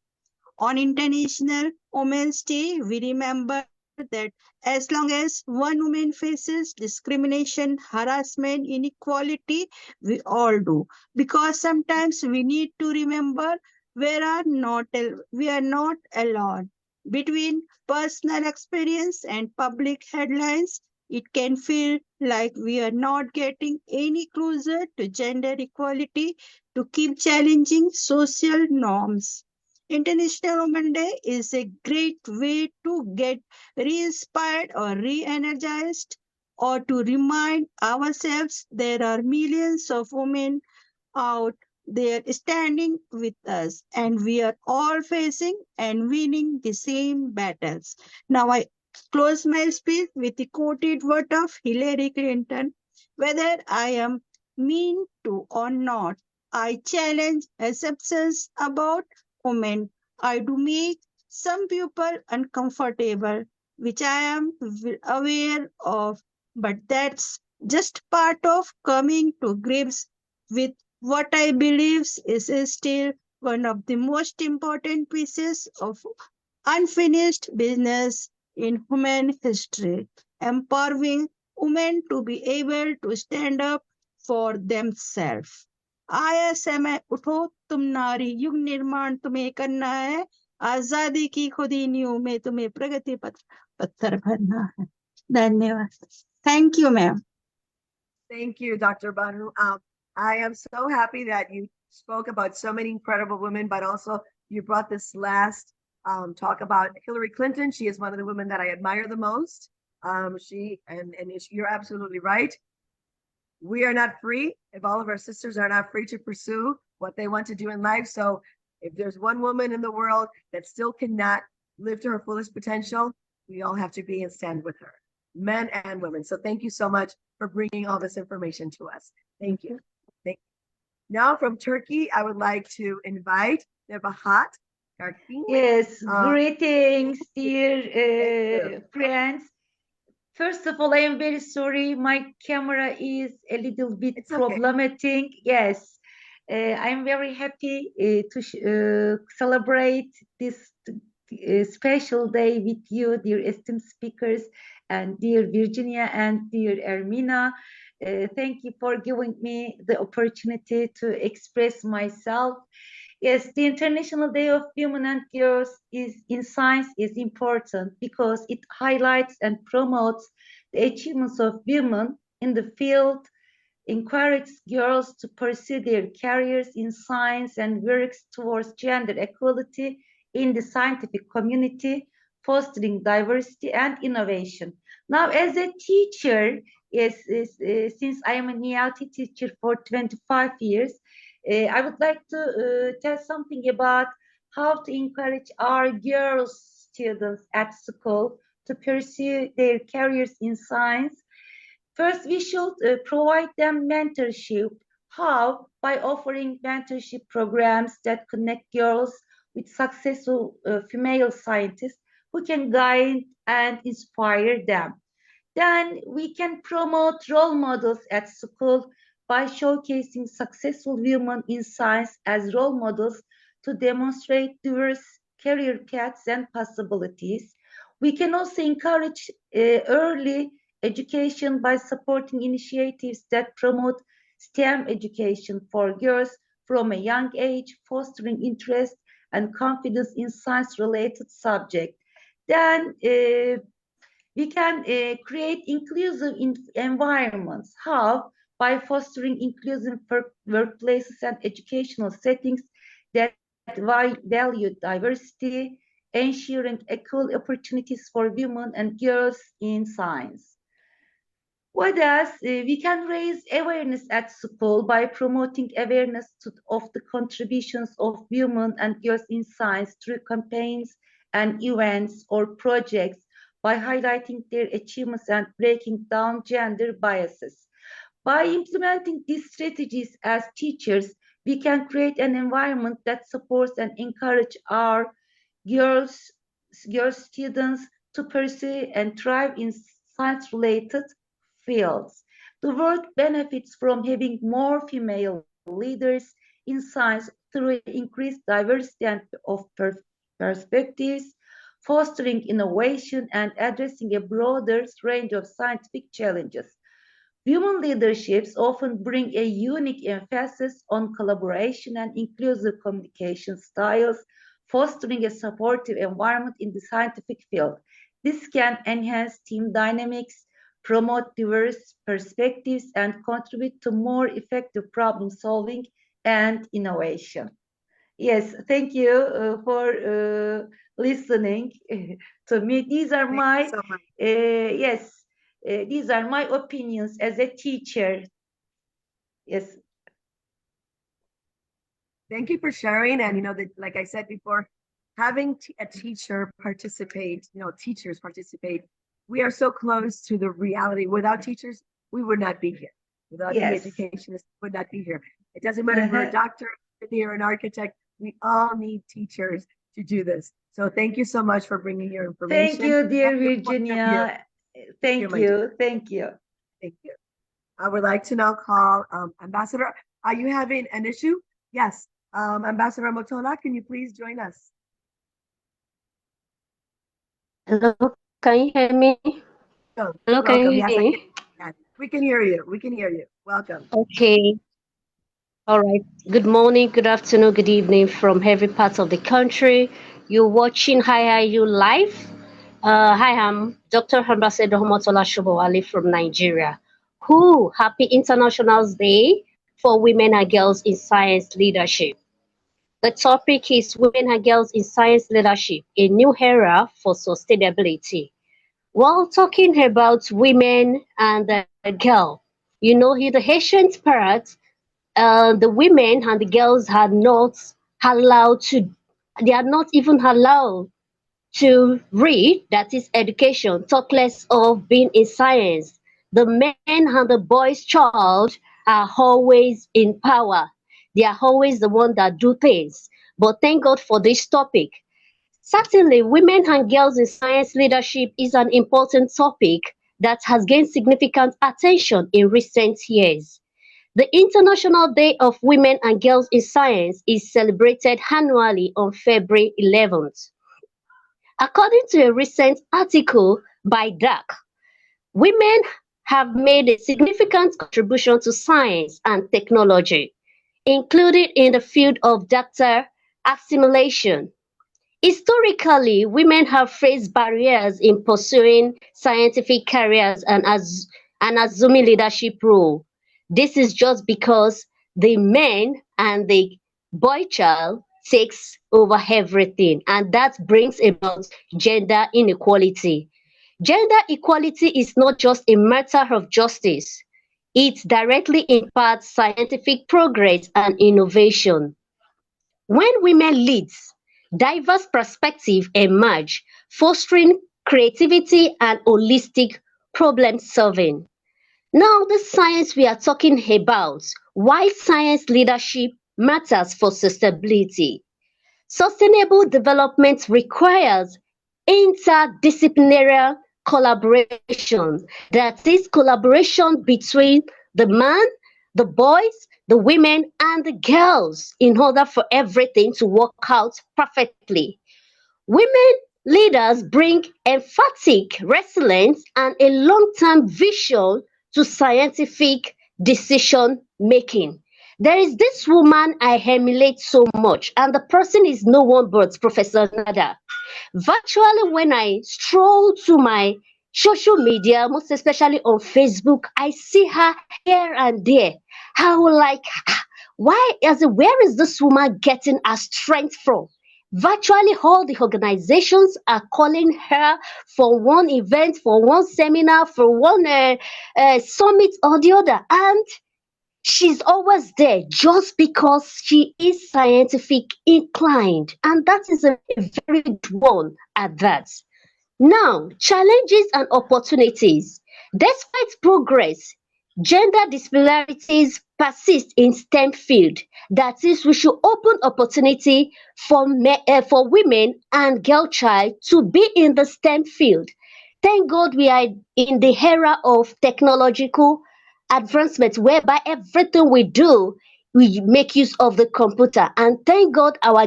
On International Women's Day, we remember that as long as one woman faces discrimination, harassment, inequality, we all do. Because sometimes we need to remember we are not alone. Between personal experience and public headlines, it can feel like we are not getting any closer to gender equality to keep challenging social norms. International Women's Day is a great way to get re-inspired or re-energized or to remind ourselves there are millions of women out there standing with us and we are all facing and winning the same battles. Now I close my speech with the quoted word of Hillary Clinton. Whether I am mean to or not, I challenge assumptions about women. I do make some people uncomfortable, which I am aware of, but that's just part of coming to grips with what I believe is still one of the most important pieces of unfinished business in human history, empowering women to be able to stand up for themselves. आया समय उठो तुम नारी, युग निर्माण तुम्हें करना है, आजादी की खुदी नींव में तुम्हें प्रगति पत्थर भरना है। धन्यवाद। Thank you, ma'am. Thank you, Dr. Banu. I am so happy that you spoke about so many incredible women, but also you brought this last talk about Hillary Clinton. She is one of the women that I admire the most. You're absolutely right. We are not free if all of our sisters are not free to pursue what they want to do in life. So if there's one woman in the world that still cannot live to her fullest potential, we all have to be and stand with her, men and women. So thank you so much for bringing all this information to us. Thank you. Now from Turkey, I would like to invite Nebahat. Yes, greetings, dear friends. First of all, I am very sorry. My camera is a little bit problematic. Yes, I am very happy to celebrate this special day with you, dear esteemed speakers, and dear Virginia and dear Ermina. Thank you for giving me the opportunity to express myself. Yes, the International Day of Women and Girls in Science is important because it highlights and promotes the achievements of women in the field, encourages girls to pursue their careers in science, and works towards gender equality in the scientific community, fostering diversity and innovation. Now, as a teacher, since I am a NELT teacher for 25 years, I would like to tell something about how to encourage our girls students at school to pursue their careers in science. First, we should provide them mentorship. How? By offering mentorship programs that connect girls with successful female scientists who can guide and inspire them. Then we can promote role models at school by showcasing successful women in science as role models to demonstrate diverse career paths and possibilities. We can also encourage early education by supporting initiatives that promote STEM education for girls from a young age, fostering interest and confidence in science-related subjects. Then we can create inclusive environments. How? By fostering inclusive workplaces and educational settings that value diversity, ensuring equal opportunities for women and girls in science. What else? We can raise awareness at school by promoting awareness of the contributions of women and girls in science through campaigns and events or projects by highlighting their achievements and breaking down gender biases. By implementing these strategies as teachers, we can create an environment that supports and encourages our girls students to pursue and thrive in science-related fields. The world benefits from having more female leaders in science through increased diversity of perspectives, fostering innovation, and addressing a broader range of scientific challenges. Women leaderships often bring a unique emphasis on collaboration and inclusive communication styles, fostering a supportive environment in the scientific field. This can enhance team dynamics, promote diverse perspectives, and contribute to more effective problem solving and innovation. Yes, thank you for listening to me. These are my these are my opinions as a teacher. Yes. Thank you for sharing. And like I said before, having a teacher participate, teachers participate. We are so close to the reality. Without teachers, we would not be here. Without any educationists, we would not be here. It doesn't matter if you're a doctor, engineer, an architect. We all need teachers to do this. So thank you so much for bringing your information. Thank you, dear Virginia. Thank you. Thank you. Thank you. I would like to now call Ambassador. Are you having an issue? Yes. Ambassador Motola, can you please join us? Hello, can you hear me? Hello, can you hear me? Yes, we can hear you. We can hear you. Welcome. Okay. All right. Good morning, good afternoon, good evening from every part of the country. You're watching Hi Are You Live. Hi, I'm Dr. Ambassador Homotola Shobowale from Nigeria. Who happy International Day for Women and Girls in Science Leadership. The topic is Women and Girls in Science Leadership, a new era for sustainability. While talking about women and the girl, in the ancient part, the women and the girls are not allowed to, they are not even allowed to read, that is education, talk less of being in science. The men and the boys child are always in power. They are always the one that do things. But thank God for this topic. Certainly, women and girls in science leadership is an important topic that has gained significant attention in recent years. The International Day of Women and Girls in Science is celebrated annually on February 11th. According to a recent article by DAC, women have made a significant contribution to science and technology, including in the field of data assimilation. Historically, women have faced barriers in pursuing scientific careers and assuming leadership roles. This is just because the men and the boy child takes over everything, and that brings about gender inequality. Gender equality is not just a matter of justice, it directly impacts scientific progress and innovation. When women lead, diverse perspectives emerge, fostering creativity and holistic problem solving. Now, the science we are talking about, why science leadership matters for sustainability. Sustainable development requires interdisciplinary collaboration, that is collaboration between the man, the boys, the women and the girls in order for everything to work out perfectly. Women leaders bring emphatic resilience and a long-term vision to scientific decision making. There is this woman I emulate so much, and the person is no one but Professor Nada. Virtually, when I stroll to my social media, most especially on Facebook, I see her here and there. I will like, why is it, where is this woman getting her strength from? Virtually all the organizations are calling her for one event, for one seminar, for one summit or the other. And she's always there just because she is scientific inclined. And that is a very good one at that. Now, challenges and opportunities. Despite progress, gender disparities persist in STEM field. That is, we should open opportunity for women and girl child to be in the STEM field. Thank God we are in the era of technological advancement whereby everything we do we make use of the computer, and thank God our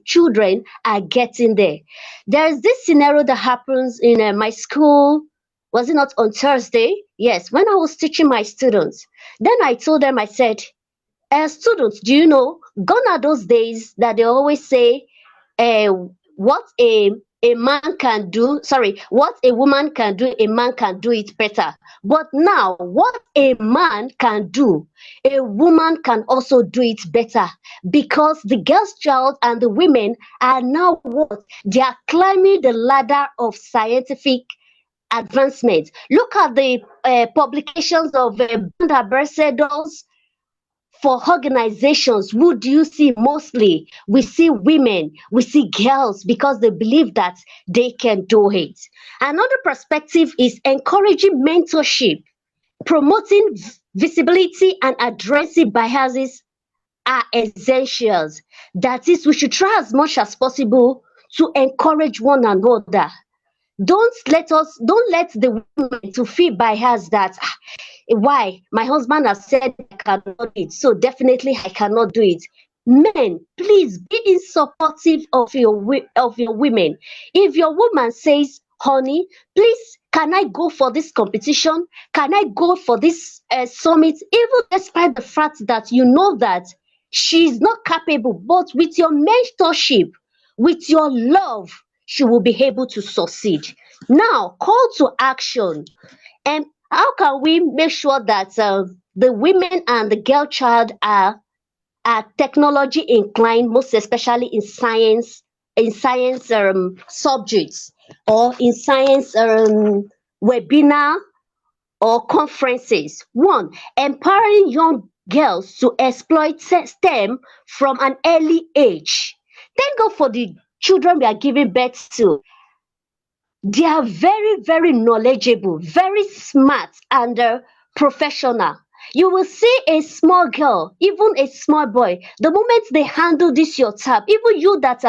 children are getting there. There is this scenario that happens in my school. Was it not on Thursday? Yes, when I was teaching my students. Then I told them, I said, students, do you know, gone are those days that they always say, uh, what a man can do, sorry, what a woman can do, a man can do it better. But now, what a man can do, a woman can also do it better, because the girl's child and the women are now what? They are climbing the ladder of scientific advancement. Look at the publications of brand ambassadors for organizations. Who do you see mostly? We see women, we see girls, because they believe that they can do it. Another perspective is encouraging mentorship, promoting visibility and addressing biases are essentials. That is, we should try as much as possible to encourage one another. Don't let the women to feel biased that why my husband has said I cannot do it, so definitely I cannot do it. Men, please be in supportive of your women. If your woman says, honey, please Can I go for this competition? Can I go for this summit? Even despite the fact that you know that she is not capable, but with your mentorship, with your love, she will be able to succeed. Now, call to action. And how can we make sure that the women and the girl child are technology inclined, most especially in science subjects, or in science webinar or conferences? One, empowering young girls to exploit STEM from an early age. Thank God for the children we are giving birth to. They are very, very knowledgeable, very smart, and professional. You will see a small girl, even a small boy, the moment they handle this your tab, even you that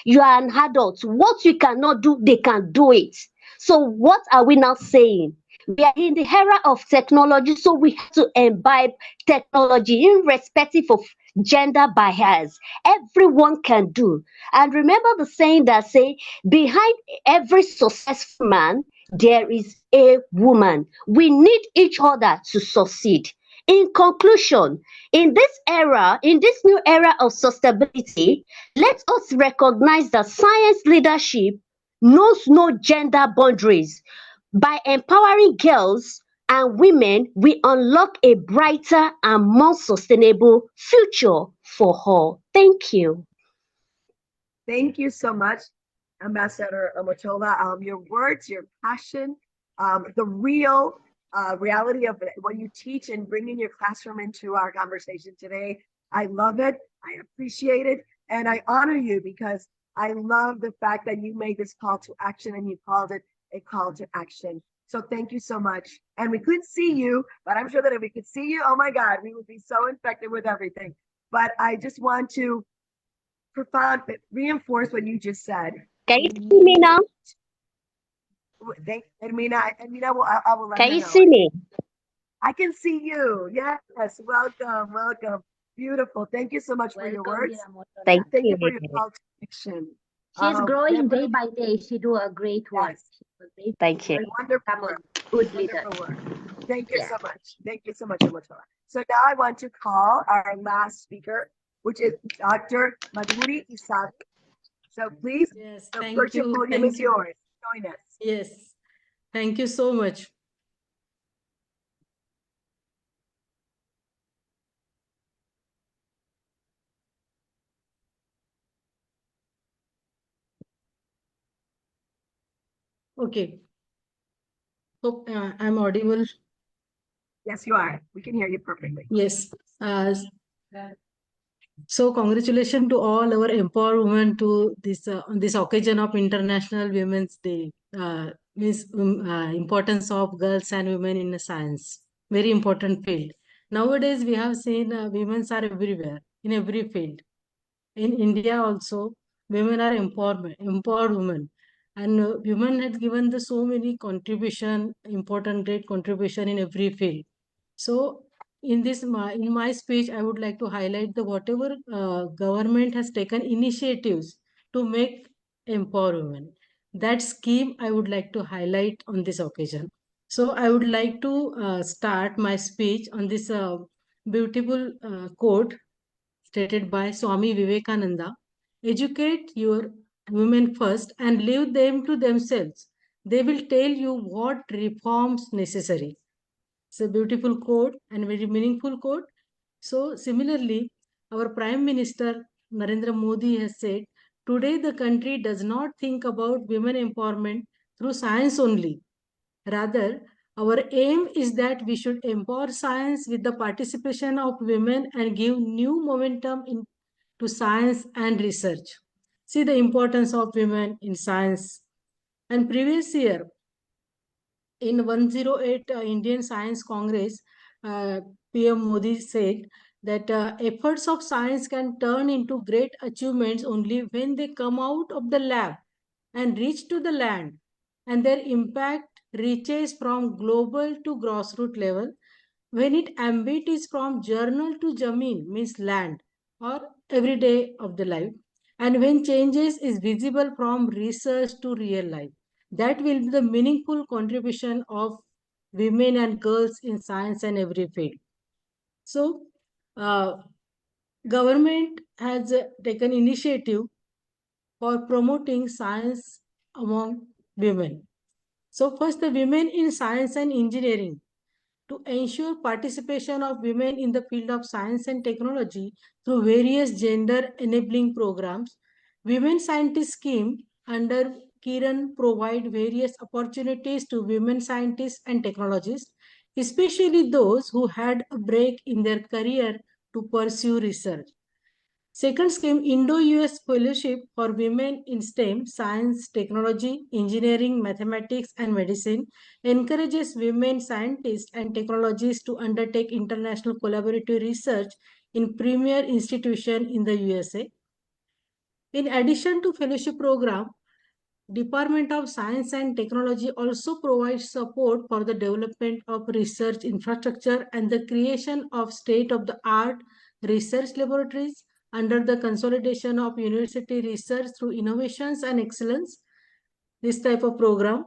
you are an adult, what you cannot do, they can do it. So what are we now saying? We are in the era of technology, so we have to imbibe technology irrespective of gender bias. Everyone can do. And remember the saying that say, behind every successful man, there is a woman. We need each other to succeed. In conclusion, in this new era of sustainability, let us recognize that science leadership knows no gender boundaries. By empowering girls and women, we unlock a brighter and more sustainable future for all. Thank you. Thank you so much, Ambassador Omotola. Your words, your passion, the real reality of what you teach and bring in your classroom into our conversation today. I love it. I appreciate it. And I honor you because I love the fact that you made this call to action and you called it a call to action. So thank you so much. And we couldn't see you, but I'm sure that if we could see you, oh my God, we would be so infected with everything. But I just want to reinforce what you just said. Can you see me now? Ermina, I will let Can her you know. see me? I can see you. Yes, welcome, welcome. Beautiful. Thank you so much for your words. Thank Thank you you. for your call to action. She's growing day by day. She do a great work. Yes. Thank you. Wonderful work. Good leader. Wonderful work. Thank you Yeah. so much. Thank you so much, Omotola. So now I want to call our last speaker, which is Dr. Madhuri Isab. So please, Yes, the thank virtual you. podium Thank is you. yours. Join us. Yes, thank you so much. Okay. Hope I'm audible. Yes, you are. We can hear you perfectly. Yes. So congratulations to all our empowered women to this on this occasion of International Women's Day. Means importance of girls and women in science. Very important field. Nowadays we have seen women are everywhere in every field. In India also, women are empowered women. And women has given the so many contribution, important great contribution in every field. So in my speech, I would like to highlight the whatever government has taken initiatives to make empower women. That scheme I would like to highlight on this occasion. So I would like to start my speech on this beautiful quote stated by Swami Vivekananda. Educate your women first and leave them to themselves. They will tell you what reforms necessary. It's a beautiful quote and very meaningful quote. So similarly, our Prime Minister Narendra Modi has said, today the country does not think about women empowerment through science only. Rather, our aim is that we should empower science with the participation of women and give new momentum to science and research. See the importance of women in science. And previous year, in 108 Indian Science Congress, PM Modi said that efforts of science can turn into great achievements only when they come out of the lab and reach to the land, and their impact reaches from global to grassroots level. When it ambit is from journal to jameen, means land or every day of the life, and when changes is visible from research to real life. That will be the meaningful contribution of women and girls in science and every field. So, government has taken initiative for promoting science among women. So first, the women in science and engineering. To ensure participation of women in the field of science and technology through various gender enabling programs, Women Scientist Scheme under Kiran provide various opportunities to women scientists and technologists, especially those who had a break in their career to pursue research. Second scheme, Indo-US Fellowship for Women in STEM, Science, Technology, Engineering, Mathematics, and Medicine, encourages women scientists and technologists to undertake international collaborative research in premier institutions in the USA. In addition to fellowship program, Department of Science and Technology also provides support for the development of research infrastructure and the creation of state-of-the-art research laboratories under the consolidation of university research through innovations and excellence. This type of program.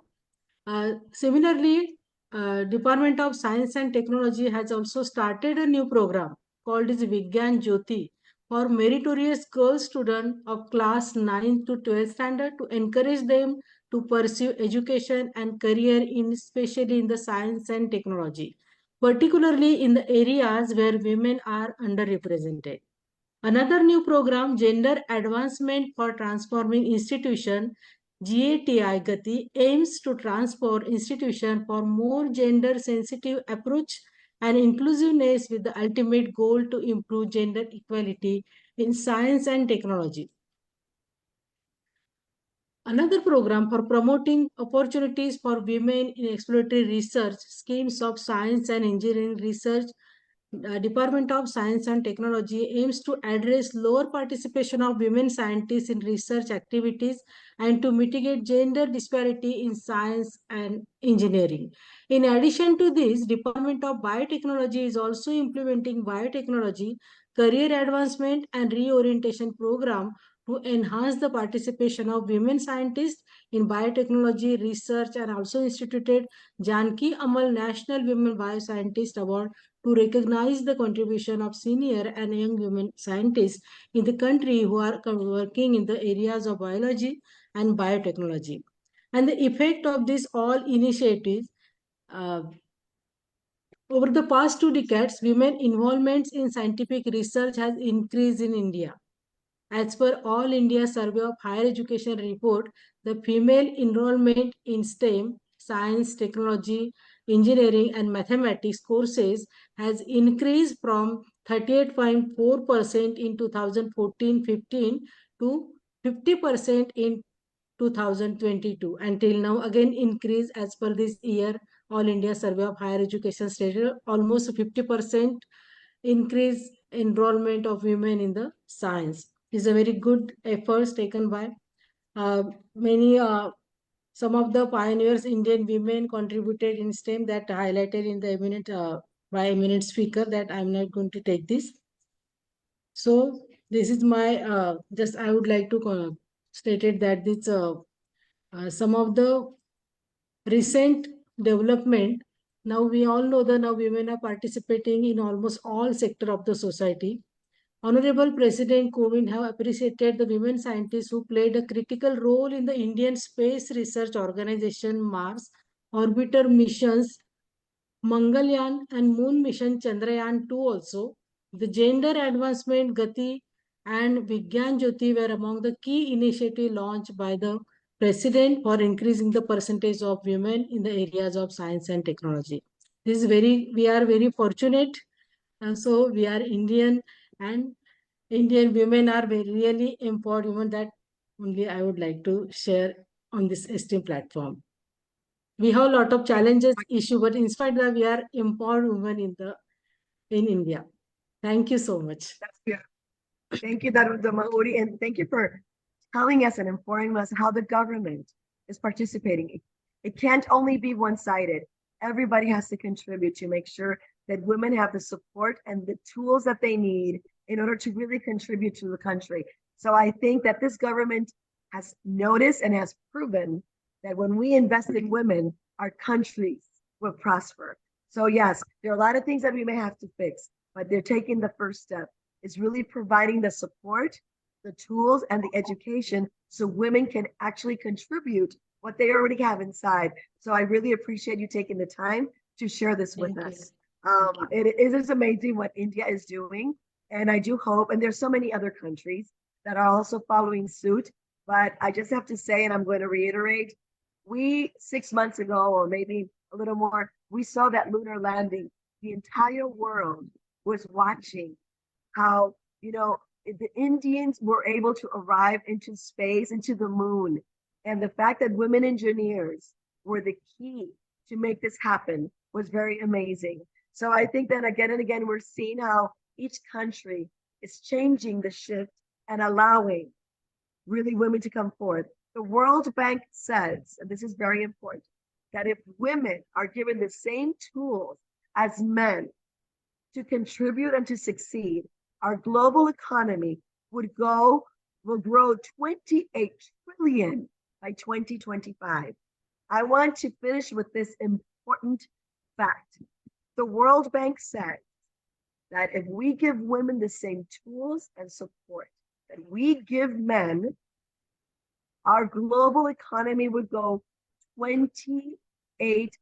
Similarly, Department of Science and Technology has also started a new program called as Vigyan Jyoti for meritorious girl students of class 9 to 12 standard to encourage them to pursue education and career in especially in the science and technology, particularly in the areas where women are underrepresented. Another new program, Gender Advancement for Transforming Institution, GATI Gati, aims to transform institution for more gender sensitive approach and inclusiveness with the ultimate goal to improve gender equality in science and technology. Another program for promoting opportunities for women in exploratory research, schemes of science and engineering research, Department of Science and Technology aims to address lower participation of women scientists in research activities and to mitigate gender disparity in science and engineering. In addition to this, Department of Biotechnology is also implementing biotechnology, career advancement and reorientation program to enhance the participation of women scientists in biotechnology research and also instituted Janki Amal National Women Bioscientist Award to recognize the contribution of senior and young women scientists in the country who are working in the areas of biology and biotechnology. And the effect of these all initiatives, over the past 2 decades, women involvement in scientific research has increased in India. As per All India Survey of Higher Education report, the female enrollment in STEM, science, technology, engineering and mathematics courses has increased from 38.4% in 2014-15 to 50% in 2022. Until now, again increase as per this year, All India Survey of Higher Education stated almost 50% increase enrollment of women in the science. Is a very good efforts taken by many some of the pioneers Indian women contributed in STEM that highlighted in the eminent by eminent speaker that I'm not going to take this. So this is my just I would like to stated that this some of the recent development. Now we all know that now women are participating in almost all sector of the society. Honorable President Kovind have appreciated the women scientists who played a critical role in the Indian Space Research Organization Mars orbiter missions, Mangalyaan and Moon mission Chandrayaan 2 also. The gender advancement Gati and Vigyan Jyoti were among the key initiatives launched by the President for increasing the percentage of women in the areas of science and technology. This is we are very fortunate, and so we are Indian, and Indian women are really empowered women. That only I would like to share on this esteemed platform. We have a lot of challenges, issue, but in spite of that, we are empowered women in India. Thank you so much. That's good. Thank you, Dr. Mahuri, and thank you for telling us and informing us how the government is participating. It can't only be one-sided. Everybody has to contribute to make sure that women have the support and the tools that they need in order to really contribute to the country. So I think that this government has noticed and has proven that when we invest in women, our countries will prosper. So yes, there are a lot of things that we may have to fix, but they're taking the first step. It's really providing the support, the tools, and the education so women can actually contribute what they already have inside. So I really appreciate you taking the time to share this with us. It is amazing what India is doing. And I do hope, and there's so many other countries that are also following suit. But I just have to say, and I'm going to reiterate, we 6 months ago, or maybe a little more, we saw that lunar landing. The entire world was watching how, the Indians were able to arrive into space, into the moon. And the fact that women engineers were the key to make this happen was very amazing. So I think that again and again, we're seeing how each country is changing the shift and allowing really women to come forth. The World Bank says, and this is very important, that if women are given the same tools as men to contribute and to succeed, our global economy will grow 28 trillion by 2025. I want to finish with this important fact. The World Bank said that if we give women the same tools and support that we give men, our global economy would go 28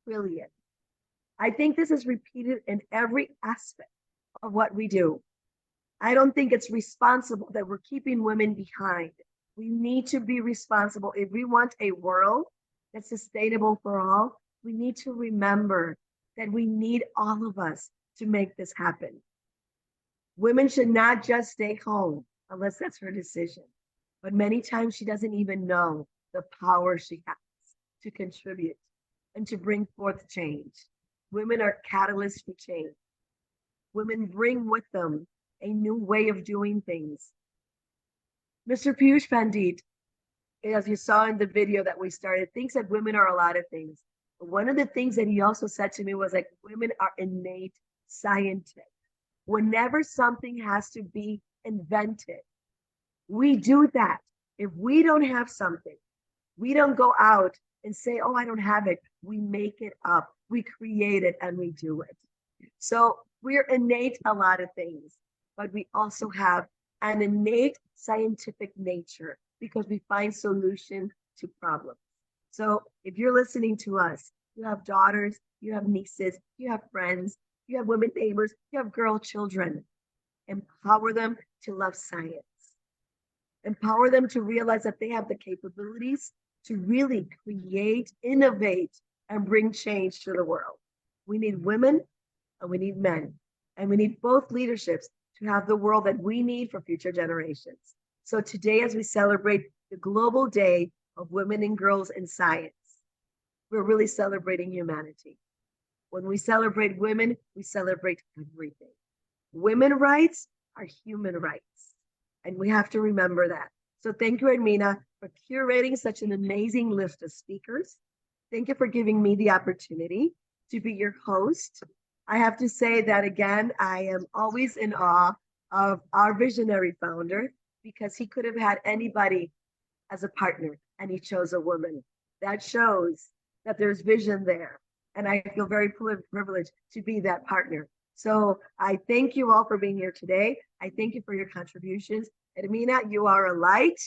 trillion. I think this is repeated in every aspect of what we do. I don't think it's responsible that we're keeping women behind. We need to be responsible. If we want a world that's sustainable for all, we need to remember that we need all of us to make this happen. Women should not just stay home unless that's her decision. But many times she doesn't even know the power she has to contribute and to bring forth change. Women are catalysts for change. Women bring with them a new way of doing things. Mr. Piyush Pandit, as you saw in the video that we started, thinks that women are a lot of things. But one of the things that he also said to me was like, women are innate scientists. Whenever something has to be invented, we do that. If we don't have something, we don't go out and say, oh, I don't have it. We make it up. We create it and we do it. So we're innate a lot of things, but we also have an innate scientific nature because we find solutions to problems. So if you're listening to us, you have daughters, you have nieces, you have friends, you have women neighbors, you have girl children. Empower them to love science. Empower them to realize that they have the capabilities to really create, innovate, and bring change to the world. We need women and we need men, and we need both leaderships to have the world that we need for future generations. So today, as we celebrate the Global Day of Women and Girls in Science, we're really celebrating humanity. When we celebrate women, we celebrate everything. Women rights are human rights. And we have to remember that. So thank you, Ermina, for curating such an amazing list of speakers. Thank you for giving me the opportunity to be your host. I have to say that again, I am always in awe of our visionary founder because he could have had anybody as a partner and he chose a woman. That shows that there's vision there. And I feel very privileged to be that partner. So I thank you all for being here today. I thank you for your contributions. Ermina, you are a light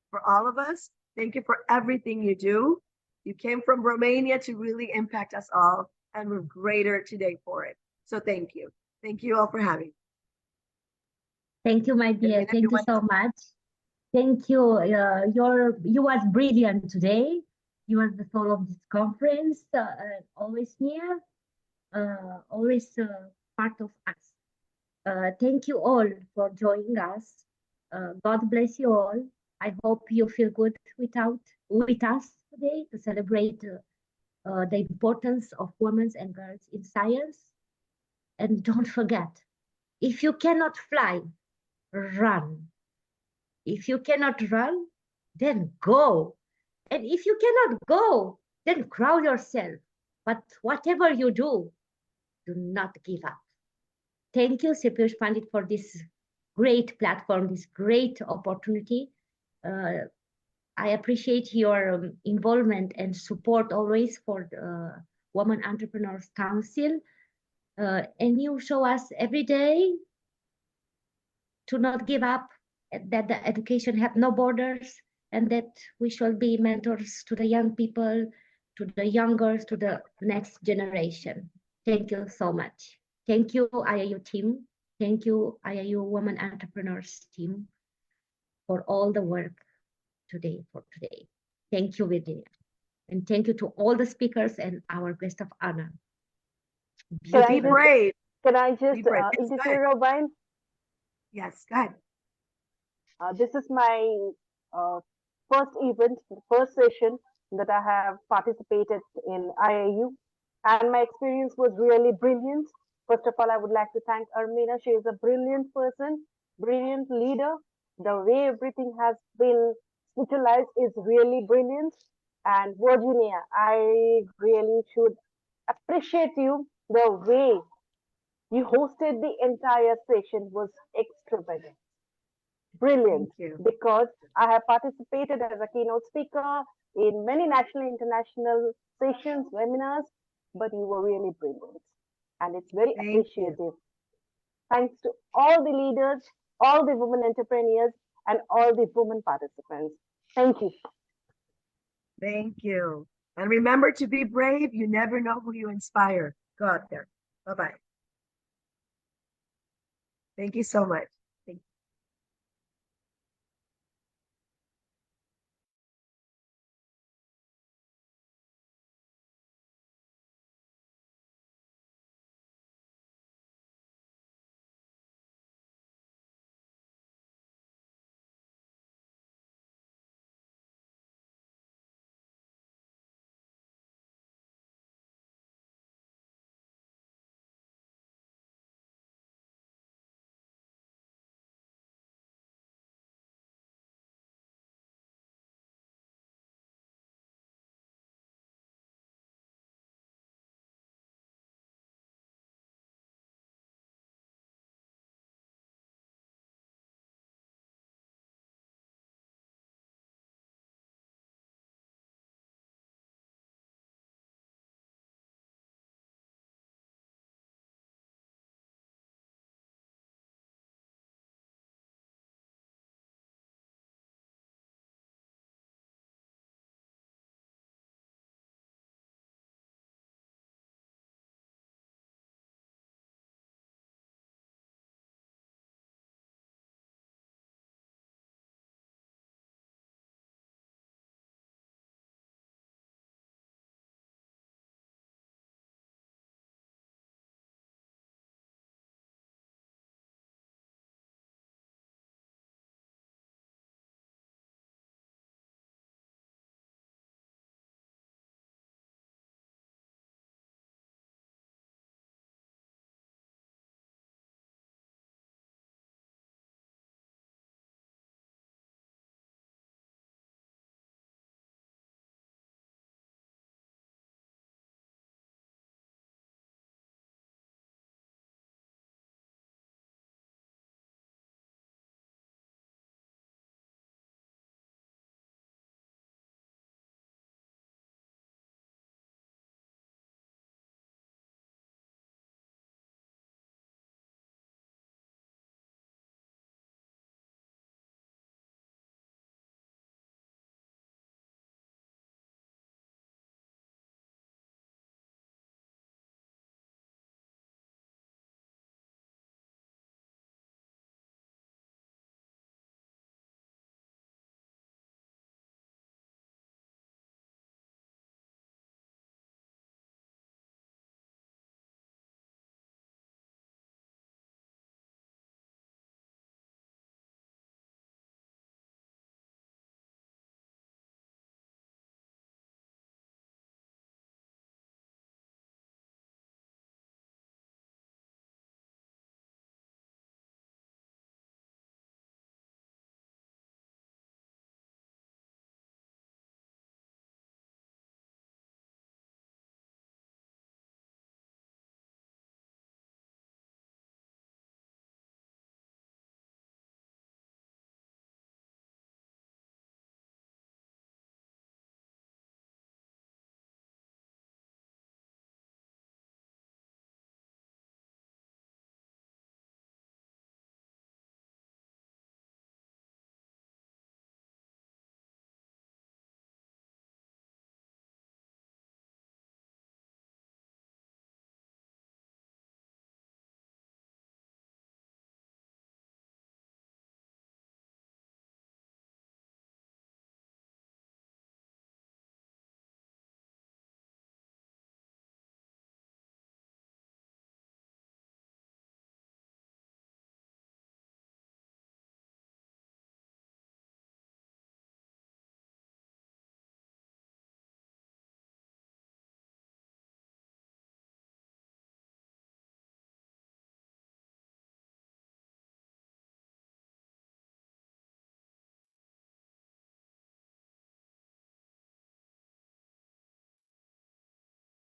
for all of us. Thank you for everything you do. You came from Romania to really impact us all, and we're greater today for it. So thank you. Thank you all for having me. Thank you, my dear. Thank you so much. Thank you. You was brilliant today. You was the soul of this conference, always near, always part of us. Thank you all for joining us. God bless you all. I hope you feel good with us today to celebrate the importance of women and girls in science. And don't forget, if you cannot fly, run. If you cannot run, then go. And if you cannot go, then crowd yourself. But whatever you do not give up. Thank you, Piyush Pandit, for this great platform, this great opportunity. I appreciate your involvement and support always for the Women Entrepreneurs Council. And you show us every day to not give up, that the education have no borders, and that we shall be mentors to the young people, to the younger, to the next generation. Thank you so much. Thank you, IIU team. Thank you, IIU Women Entrepreneurs team, for all the work today. Thank you, Virginia. And thank you to all the speakers and our guest of honor. Can I Be just, brave. can I Be just brave. Yes, go interfere, ahead. Robin? Yes, go ahead. This is my first event, first session that I have participated in IIU, and my experience was really brilliant. First of all, I would like to thank Armina. She is a brilliant person, brilliant leader. The way everything has been utilized is really brilliant. And Virginia, I really should appreciate you. The way you hosted the entire session was extravagant. Brilliant, because I have participated as a keynote speaker in many national, international sessions, webinars, but you were really brilliant. And it's very appreciative. Thanks to all the leaders, all the women entrepreneurs, and all the women participants. Thank you. Thank you. And remember to be brave. You never know who you inspire. Go out there. Bye-bye. Thank you so much.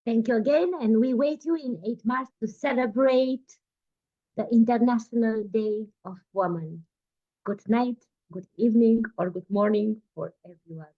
Thank you again, and we wait you in 8 March to celebrate the International Day of Women. Good night, good evening, or good morning for everyone.